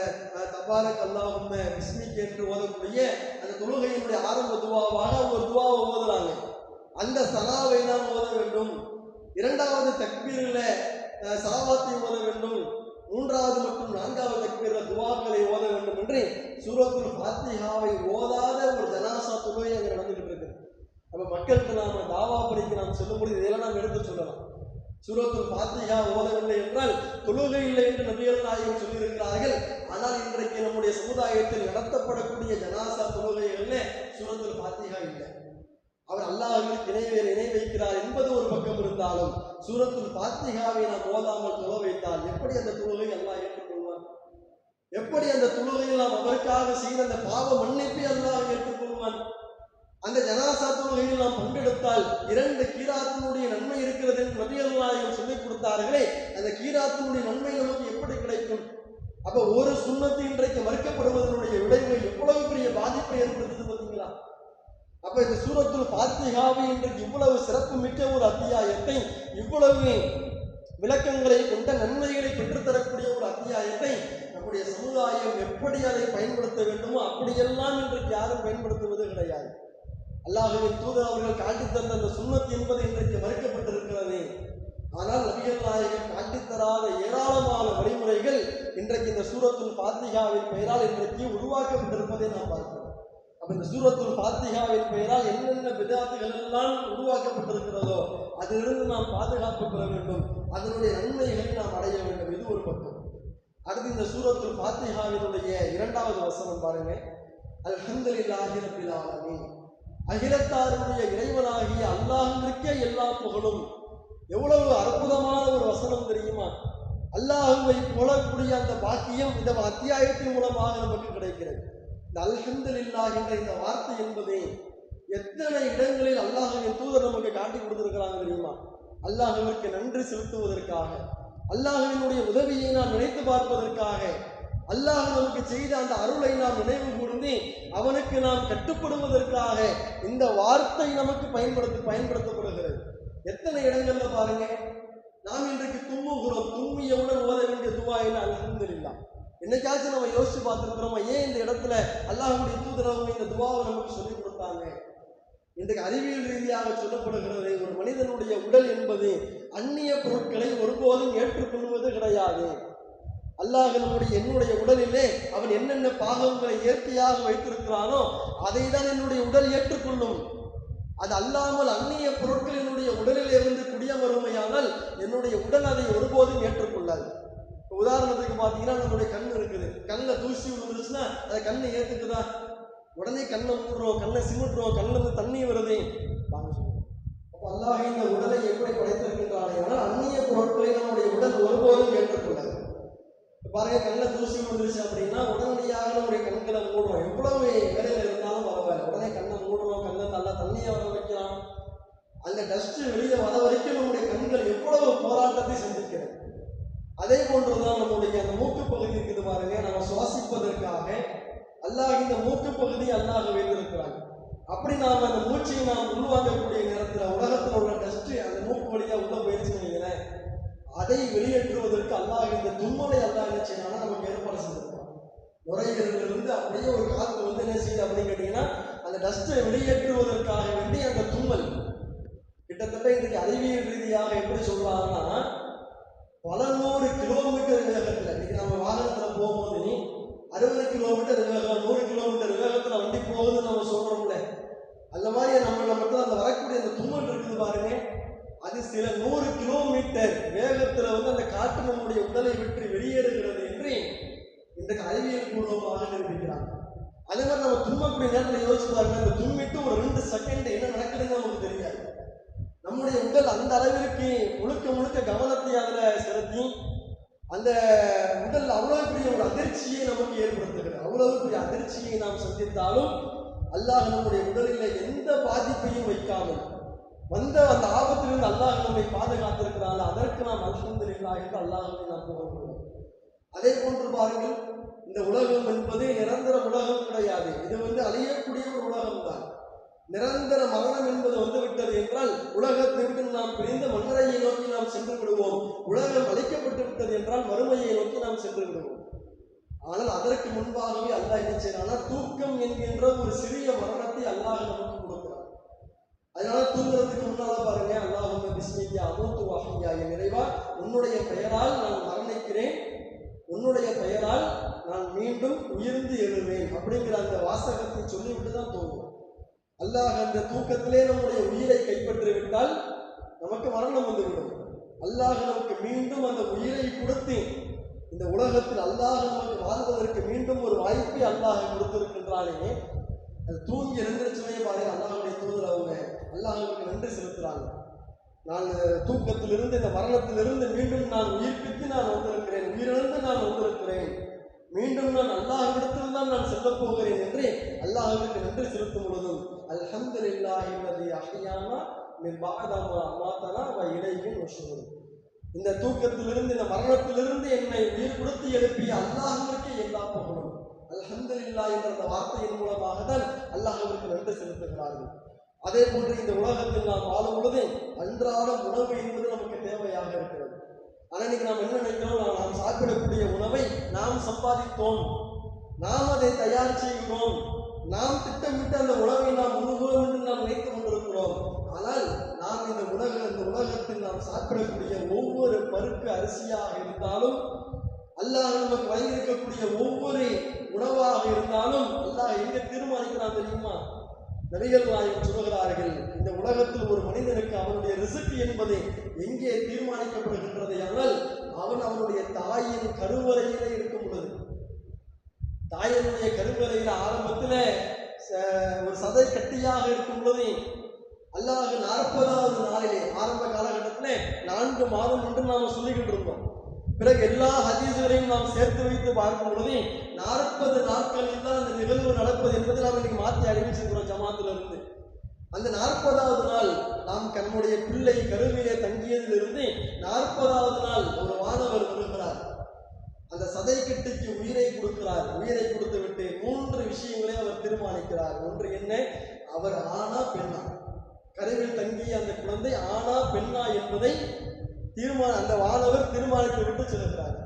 [SPEAKER 1] தபாரக் அல்லாஹும்ம பிஸ்மிக் என்று ஓதக்கூடிய அந்த தொழுகையினுடைய ஆரம்ப துவாவாக ஒரு துவாவை ஓதுறாங்க. அந்த சலாவை தான் ஓத வேண்டும். இரண்டாவது தக்பீரில் சலாவாத்தை ஓத வேண்டும். மூன்றாவது மற்றும் நான்காவது தக்பீரில் துவாக்களை ஓத வேண்டும் என்று சூரத்துல் ஃபாத்திஹாவை ஓதாத ஒரு ஜனாசா தொழுகை அங்கே நடந்துகிட்டு இருக்கு. நம்ம மக்களுக்கு நாம தாவா படிக்க நாம் சொல்லும்போது இதெல்லாம் நாம் எடுத்து சொல்லலாம். சூரத்துல் ஃபாத்திஹா ஓதவில்லை என்றால் தொழுகை இல்லை என்று நபிகள் நாயகம் சொல்லியிருக்கிறார்கள். ஆனால் இன்றைக்கு நம்முடைய சமுதாயத்தில் நடத்தப்படக்கூடிய ஜனாசா தொழுகைகள்ல சூரத்துல் ஃபாத்திஹா இல்லை. அவர் அல்லாஹ்விற்கு இணை வைக்கிறார் என்பது ஒரு பக்கம் இருந்தாலும் சூரத்துல் ஃபாத்திஹாவை நாம் ஓதாமல் தொழ வைத்தால் எப்படி அந்த தொழுகை அல்லாஹ் ஏற்றுக்கொள்வார்? எப்படி அந்த தொழுகையில் நாம் அவருக்காக செய்த அந்த பாவ மன்னிப்பை அல்லாஹ் ஏற்றுக்கொள்வான்? அந்த ஜனாசா தொழுகையில் நாம் பங்கெடுத்தால் 2 கீராத்தினுடைய நன்மை இருக்கிறது என்று நபிகள் நாயகம் சொல்லிக் கொடுத்தார்களே, அந்த கீராத்தினுடைய நன்மை நமக்கு எப்படி கிடைக்கும்? அப்ப ஒரு சுன்னத்து இன்றைக்கு மறுக்கப்படுவதனுடைய விளைவு எவ்வளவு பெரிய பாதிப்பை ஏற்படுத்துது பார்த்தீங்களா? அப்ப இந்த சூரத்துல் ஃபாத்திஹாவை இன்றைக்கு இவ்வளவு சிறப்பு மிக்க ஒரு அத்தியாயத்தை, இவ்வளவு விளக்கங்களை கொண்ட நன்மைகளை பெற்றுத்தரக்கூடிய ஒரு அத்தியாயத்தை நம்முடைய சமுதாயம் எப்படி அதை பயன்படுத்த வேண்டுமோ அப்படியெல்லாம் இன்றைக்கு யாரும் பயன்படுத்துவது கிடையாது. அல்லாஹ்வின் தூதர் அவர்கள் காட்டித் தந்த அந்த சுன்னத் என்பது இன்றைக்கு மறுக்கப்பட்டிருக்கிறது. ஆனால் நபிகள் நாயகம் காட்டித்தராத ஏராளமான வழிமுறைகள் இன்றைக்கு இந்த சூரத்துல் ஃபாத்திஹாவின் பெயரால் இன்றைக்கு உருவாக்கப்பட்டிருப்பதை நாம் பார்க்கிறோம். அப்ப இந்த சூரத்துல் ஃபாத்திஹாவின் பெயரால் என்னென்ன பிதாத்துகள் எல்லாம் உருவாக்கப்பட்டிருக்கிறதோ அதிலிருந்து நாம் பாதுகாப்பு பெற வேண்டும், அதனுடைய நன்மைகளை நாம் அடைய வேண்டும். இது ஒரு பக்கம். அடுத்து இந்த சூரத்துல் ஃபாத்திஹாவினுடைய 2வது வசனம் பாருங்க. அல்ஹம்துலில்லாஹி ரப்பில் ஆலமீன், அகிலத்தாருடைய இறைவனாகிய அல்லாஹ்விற்கே எல்லா புகழும். எவ்வளவு அற்புதமான ஒரு வசனம் தெரியுமா? அல்லாஹ்வை புகழக்கூடிய அந்த பாக்கியம் இந்த அத்தியாயத்தின் மூலமாக நமக்கு கிடைக்கிறது. இந்த அல்ஹம்துலில்லாஹ் என்ற இந்த வார்த்தை என்பது எத்தனை இடங்களில் அல்லாஹ்வின் தூதர் நமக்கு காட்டி கொடுத்திருக்கிறாங்க தெரியுமா? அல்லாஹ்விற்கு நன்றி செலுத்துவதற்காக, அல்லாஹ்வினுடைய உதவியை நாம் நினைத்து பார்ப்பதற்காக, அல்லாஹ் நமக்கு செய்த அந்த அருளை நாம் நினைவு கூர்ந்து அவனுக்கு நாம் கட்டுப்படுவதற்காக இந்த வார்த்தை நமக்கு பயன்படுத்தப்படுகிறது. எத்தனை இடங்கள்ல பாருங்க, நாம் இன்றைக்கு தும்முகிறோம், தும்மியவுடன் ஓத வேண்டிய துவா என்ன? அல்ஹம்துலில்லாஹ். என்னைக்காச்சும் நம்ம யோசிச்சு பார்த்துருக்கிறோமா, ஏன் இந்த இடத்துல அல்லாஹ்வுடைய தூதரவங்க இந்த துவாவை நமக்கு சொல்லிக் கொடுத்தாங்க? இன்றைக்கு அறிவியல் ரீதியாக சொல்லப்படுகிறது, ஒரு மனிதனுடைய உடல் என்பது அந்நிய பொருட்களை ஒருபோதும் ஏற்றுக்கொள்வது கிடையாது. அல்லாஹ் என்னுடைய உடலிலே அவன் என்னென்ன பாகங்களை இயற்கையாக வைத்திருக்கிறானோ அதை தான் என்னுடைய உடல் ஏற்றுக்கொள்ளும். அது அல்லாமல் அந்நிய பொருட்கள் என்னுடைய உடலில் இருந்து குடியமருமையானால் என்னுடைய உடல் அதை ஒருபோதும் ஏற்றுக்கொள்ளாது. உதாரணத்துக்கு பார்த்தீங்கன்னா நம்மளுடைய கண் இருக்குது, கண்ணில் தூசி விழுந்துருச்சுன்னா அதை கண்ணை ஏற்றுக்குதா? உடனே கண்ணை மூடுறோம், கண்ணை சிமிட்டுறோம், கண்ணில் இருந்து தண்ணி வருது. அப்போ அல்லாஹ் இந்த உடலை எப்படி படைத்திருக்கின்றானே ஆனால் அந்நிய பொருட்களை நம்முடைய உடல் ஒருபோதும் ஏற்றுக்கொள்ளாது. பாருங்க, கண்ணில் தூசி விழுந்துருச்சு அப்படின்னா உடனடியாக நம்முடைய கண்களை மூடுறோம். எவ்வளவு வேலையில் இருந்தாலும் பரவாயில்ல, உடனே கண்ணை மூடுறோம், கண்ணை நல்லா தண்ணியை வர வைக்கலாம். அந்த டஸ்ட் வெளியே வர வரைக்கும் நம்முடைய கண்கள் எவ்வளவு போராட்டத்தை சந்திக்கிறது. அதே போன்றுதான் நம்முடைய அந்த மூக்கு பகுதி இருக்குது பாருங்க, நம்ம சுவாசிப்பதற்காக அல்லாஹ் இந்த மூக்கு பகுதி அல்லாஹ் வைத்திருக்கிறாங்க. அப்படி நாம் அந்த மூச்சையை நாம் உள்வாங்கக்கூடிய நேரத்தில் உலகத்தில் உள்ள டஸ்ட் அந்த மூக்கு வழியா உள்ள போயிடுச்சுன்னு வைங்களேன், அதை வெளியேற்றுவதற்கு அல்லாஹ் இந்த தும்மலை அல்லாஹ் என்ன செய்யணும் நமக்கு ஏற்பாடு செஞ்சிருக்கான். நுரையீரலிருந்து அப்படியே ஒரு காற்று வந்து என்ன செய்யுது அப்படின்னு கேட்டீங்கன்னா அந்த டஸ்ட்டை வெளியேற்றுவதற்காக வேண்டி அந்த தும்மல் கிட்டத்தட்ட இன்றைக்கு அறிவியல் ரீதியாக எப்படி சொல்றாங்கன்னா பல 100 கிலோமீட்டர் வேகத்தில், இன்னைக்கு நம்ம வாகனத்தில் போகும்போது 60 கிலோமீட்டர் வேகம் 100 கிலோமீட்டர் வேகத்தில் வண்டி போகுதுன்னு நம்ம சொல்றோம்ல, அந்த மாதிரி நமக்கு அந்த வரக்கூடிய அந்த தும்மல் இருக்குது பாருங்க, அது சில 100 கிலோமீட்டர் வேகத்துல வந்து அந்த காற்று நம்முடைய உடலை விட்டு வெளியேறுகிறது என்று இன்றைக்கு அறிவியல் பூர்வமாக நிரூபிக்கிறாங்க. அதே மாதிரி நம்ம தும்மக்கூடிய நேரத்தில் யோசிச்சு பாருங்க, அந்த தும்மிட்டு ஒரு 2 செகண்ட் என்ன நடக்குதுன்னு நமக்கு தெரியாது. நம்முடைய உடல் அந்த அளவிற்கு முழுக்க கவனத்தை அதில் செலுத்தி அந்த உடல் அவ்வளவு பெரிய ஒரு அதிர்ச்சியை நமக்கு ஏற்படுத்துகிறது. அவ்வளவு பெரிய அதிர்ச்சியை நாம் சந்தித்தாலும் அல்லாஹ் நம்முடைய உடலில் எந்த பாதிப்பையும் வைக்காமல் வந்த அந்த ஆபத்திலிருந்து அல்லாஹ் நம்மை பாதுகாத்திருக்கிறான். அதற்கு நாம் அல்ஹம்துலில்லாஹ் என்று அல்லாஹ்வை நாம் புகழ்கிறோம். அதே போன்று பாருங்கள், இந்த உலகம் என்பது நிரந்தர உலகம் கிடையாது. இது வந்து அழியக்கூடிய ஒரு உலகம் தான். நிரந்தர மரணம் என்பது வந்து விட்டது என்றால் உலகத்தை விட்டு நாம் பிரிந்த மன்னரையை நோக்கி நாம் சென்று விடுவோம். உலகம் அழிக்கப்பட்டு விட்டது என்றால் மறுமையை நோக்கி நாம் சென்று விடுவோம். ஆனால் அதற்கு முன்பாகவே அல்லாஹ் என்ன செய்யறான்னா தூக்கம் என்கின்ற ஒரு சிறிய மரணத்தை அல்லாஹ் நமக்கு கொடுக்கிறார். அதனால தூங்குறதுக்கு முன்னால பாருங்க, அல்லாஹும்ம பிஸ்மிக்கா அமூத்து வ அஹ்யா, என் இறைவா உன்னுடைய பெயரால் நான் மரணிக்கிறேன், உன்னுடைய பெயரால் நான் மீண்டும் உயிர்ந்து எழுவேன் அப்படிங்கிற அந்த வாசகத்தை சொல்லிவிட்டு தான் தூங்குவோம். அல்லாஹ் அந்த தூக்கத்திலே நம்முடைய உயிரை கைப்பற்றி விட்டால் நமக்கு மரணம் வந்துவிடும். அல்லாஹ் நமக்கு மீண்டும் அந்த உயிரை கொடுத்து இந்த உலகத்தில் அல்லாஹ் நமக்கு வாழ்வதற்கு மீண்டும் ஒரு வாய்ப்பை அல்லாஹ் கொடுத்திருக்கின்றானே, அது தூங்கி எழுந்திருச்சுமே பாருங்க, அல்லாஹுடைய தூதர் அவங்க அல்லாஹுக்கு நன்றி செலுத்துறாங்க. நான் தூக்கத்திலிருந்து இந்த மரணத்திலிருந்து மீண்டும் நான் உயிர்ப்பித்து நான் வந்திருக்கிறேன், உயிரிழந்து நான் வந்திருக்கிறேன், மீண்டும் நான் அல்லாஹ்விடத்தில் தான் நான் செல்ல போகிறேன் என்று அல்லாஹ்வுக்கு நன்றி செலுத்தும் பொழுதும் அல்ஹம்துலில்லாஹி அல்லதி அஹ்யானா மின் பஅத மா அமாதனா வ இலைஹி நுஷூர், இந்த தூக்கத்திலிருந்து இந்த மரணத்திலிருந்து என்னை உயிர் கொடுத்து எழுப்பிய அல்லாஹ்வுக்கு எல்லா புகழும் அல்ஹம்துலில்லாஹ் என்ற அந்த வார்த்தையின் மூலமாக தான் அல்லாஹ்வுக்கு நன்றி செலுத்துகிறார்கள். அதே போன்று இந்த உலகத்தில் நாம் வாழும் பொழுது அன்றாட உணவு என்பது நமக்கு தேவையாக இருக்கிறது. ஆனால் இன்னைக்கு நாம் என்ன நினைக்கிறோம், நாம் சாப்பிடக்கூடிய உணவை நாம் சம்பாதித்தோம், நாம் அதை தயார் செய்கிறோம், நாம் திட்டமிட்டு அந்த உணவை நாம் உண்ணுகிறோம் என்று நாம் நினைத்துக் கொண்டிருக்கிறோம். ஆனால் நாம் இந்த உலகத்தில் நாம் சாப்பிடக்கூடிய ஒவ்வொரு பருக்கு அரிசியாக இருந்தாலும், அல்லாஹ் நமக்கு வழங்கியிருக்கக்கூடிய ஒவ்வொரு உணவாக இருந்தாலும் அல்லாஹ் எங்க தீர்மானிக்கிறான் தெரியுமா? நபிகள் நாயகம் சொல்கிறார்கள், இந்த உலகத்தில் ஒரு மனிதனுக்கு அவனுடைய ரிஸ்க் என்பது எங்கே தீர்மானிக்கப்படுகின்றது ஆனால் அவனுடைய தாயின் கருவறையிலே இருக்கும் பொழுது, தாயினுடைய கருவறையில ஆரம்பத்தில் ஒரு சதை கட்டியாக இருக்கும் பொழுது அல்லாஹ் 40வது நாளிலே, ஆரம்ப காலகட்டத்தில் 4 மாதம் என்று நாம் சொல்லிக்கிட்டு இருந்தோம். பிறகு எல்லா ஹதீஸ்களையும் நாம் சேர்த்து வைத்து பார்க்கும் பொழுது 40 நாட்களில் தான் அந்த நிகழ்வு நடப்பது என்பதை நாம் இன்னைக்கு மாற்றி அறிவிச்சிருக்கிறோம் ஜமாத்துல இருந்து. அந்த 40வது நாள் நாம் நம்முடைய பிள்ளை கருவிலே தங்கியதிலிருந்து 40வது நாள் ஒரு வானவர் வருகிறார், அந்த சதை கட்டிக்கு உயிரை கொடுக்கிறார். உயிரை கொடுத்து விட்டு 3 விஷயங்களை அவர் தீர்மானிக்கிறார். ஒன்று என்ன, அவர் ஆனா பெண்ணா, கருவில் தங்கிய அந்த குழந்தை ஆனா பெண்ணா என்பதை அந்த வானவர் தீர்மானித்து விட்டு செல்கிறார்.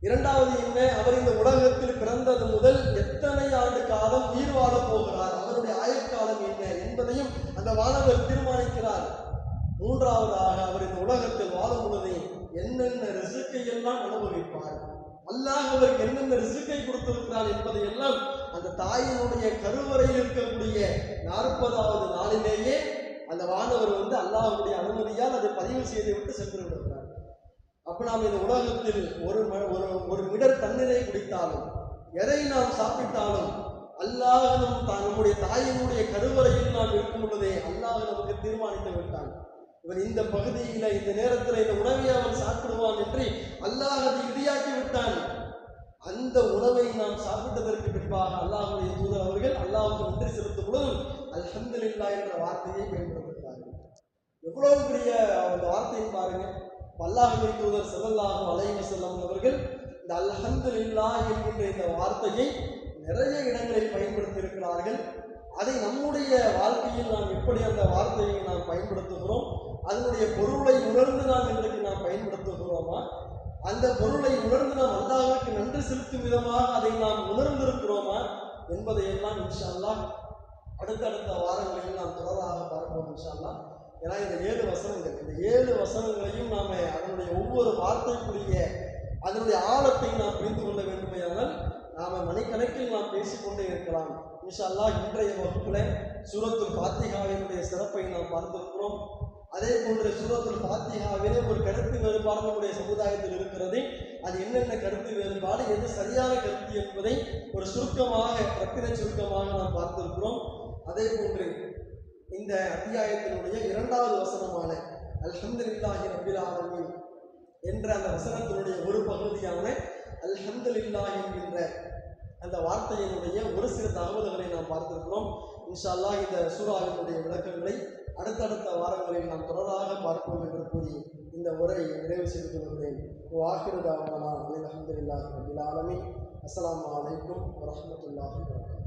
[SPEAKER 1] இரண்டாவது என்ன, அவர் இந்த உலகத்தில் பிறந்தது முதல் எத்தனை ஆண்டு காலம் உயிர் வாழப் போகிறார், அவருடைய ஆயுட்காலம் என்ன என்பதையும் அந்த வானவர் தீர்மானிக்கிறார். மூன்றாவதாக அவர் இந்த உலகத்தில் வாழும் பொழுது என்னென்ன ரிஸ்கை எல்லாம் அனுபவிப்பார், அல்லாஹ் அவருக்கு என்னென்ன ரிசுக்கை கொடுத்திருக்கிறார் என்பதை எல்லாம் அந்த தாயினுடைய கருவறையில் இருக்கக்கூடிய 40வது நாளிலேயே அந்த வானவர் அல்லாஹ்வுடைய அனுமதியால் அதை பதிவு செய்து விட்டு சென்று விடுகிறார். அப்ப நாம் இந்த உலகத்தில் ஒரு மிடர் தண்ணீரை குடித்தாலும், எதை நாம் சாப்பிட்டாலும், அல்லாஹ் நம்முடைய தாயினுடைய கருவறையில் நாம் இருக்கும் பொழுதே அல்லாஹ் நமக்கு தீர்மானித்து விட்டான். இவன் இந்த பகுதியில இந்த நேரத்தில் இந்த உணவை அவன் சாப்பிடுவான் என்று அல்லாஹ் அதை விதியாக்கி விட்டான். அந்த உணவை நாம் சாப்பிட்டதற்கு பின்பாக அல்லாஹ்வுடைய தூதர் அவர்கள் அல்லாஹ்வுக்கு நன்றி செலுத்தும் பொழுது அல்ஹம்துலில்லாஹ் என்ற வார்த்தையை பயன்படுத்துகிறார்கள். எவ்வளவு பெரிய அந்த வார்த்தையை பாருங்க. அல்லாஹ்வுடைய தூதர் ஸல்லல்லாஹு அலைஹி வஸல்லம் அவர்கள் இந்த அல்ஹம்துலில்லாஹ் என்கின்ற இந்த வார்த்தையை நிறைய இடங்களில் பயன்படுத்தி இருக்கிறார்கள். அதை நம்முடைய வாழ்க்கையில் நாம் எப்படி அந்த வார்த்தையை நாம் பயன்படுத்துகிறோம், அதனுடைய பொருளை உணர்ந்து நாம் இன்றைக்கு நாம் பயன்படுத்துகிறோமா, அந்த பொருளை உணர்ந்து நாம் அல்லாஹ்வுக்கு நன்றி செலுத்தும் விதமாக அதை நாம் உணர்ந்திருக்கிறோமா என்பதையெல்லாம் இன்ஷா அல்லாஹ் அடுத்தடுத்த வாரங்களில் நாம் தொடராக பார்ப்போம் இன்ஷா அல்லாஹ். ஏன்னா இந்த 7 வசனங்கள், இந்த 7 வசனங்களையும் நாம் அதனுடைய ஒவ்வொரு வார்த்தைக்குரிய அதனுடைய ஆழத்தை நாம் புரிந்து கொள்ள வேண்டுமையானால் நாம் மணிக்கணக்கில் நாம் பேசிக்கொண்டே இருக்கலாம். இன்ஷா அல்லாஹ் இன்றைய வகுப்பில் சூரத்துல் ஃபாத்திஹாவினுடைய சிறப்பை நாம் பார்த்திருக்கிறோம். அதே போன்ற சூரத்துல் ஃபாத்திஹாவிலே ஒரு கருத்து வேறுபாடு நம்முடைய சமுதாயத்தில் இருக்கிறது. அது என்னென்ன கருத்து வேறுபாடு, எது சரியான கருத்து என்பதை ஒரு சுருக்கமாக, ரத்தின சுருக்கமாக நாம் பார்த்திருக்கிறோம். அதே போன்று இந்த அத்தியாயத்தினுடைய 2வது வசனமான அல்ஹம்துலில்லாஹி ரப்பில் ஆலமீன் என்ற அந்த வசனத்தினுடைய ஒரு பகுதியான அல்ஹம்துலில்லாஹ் என்கின்ற அந்த வார்த்தையினுடைய ஒரு சில தகவல்களை நாம் பார்த்திருக்கிறோம். இன்ஷா அல்லாஹ் இந்த சூராவினுடைய விளக்கங்களை அடுத்தடுத்த வாரங்களில் நாம் தொடராக பார்ப்போம் என்று கூறி இந்த உரையை நிறைவு செய்து கொள்கிறேன். வாஹிரு தாவானா அல்ஹம்துலில்லாஹி ரப்பில் ஆலமீன். அஸ்ஸலாமு அலைக்கும் வரஹ்மத்துல்லாஹி வபரகாத்துஹு.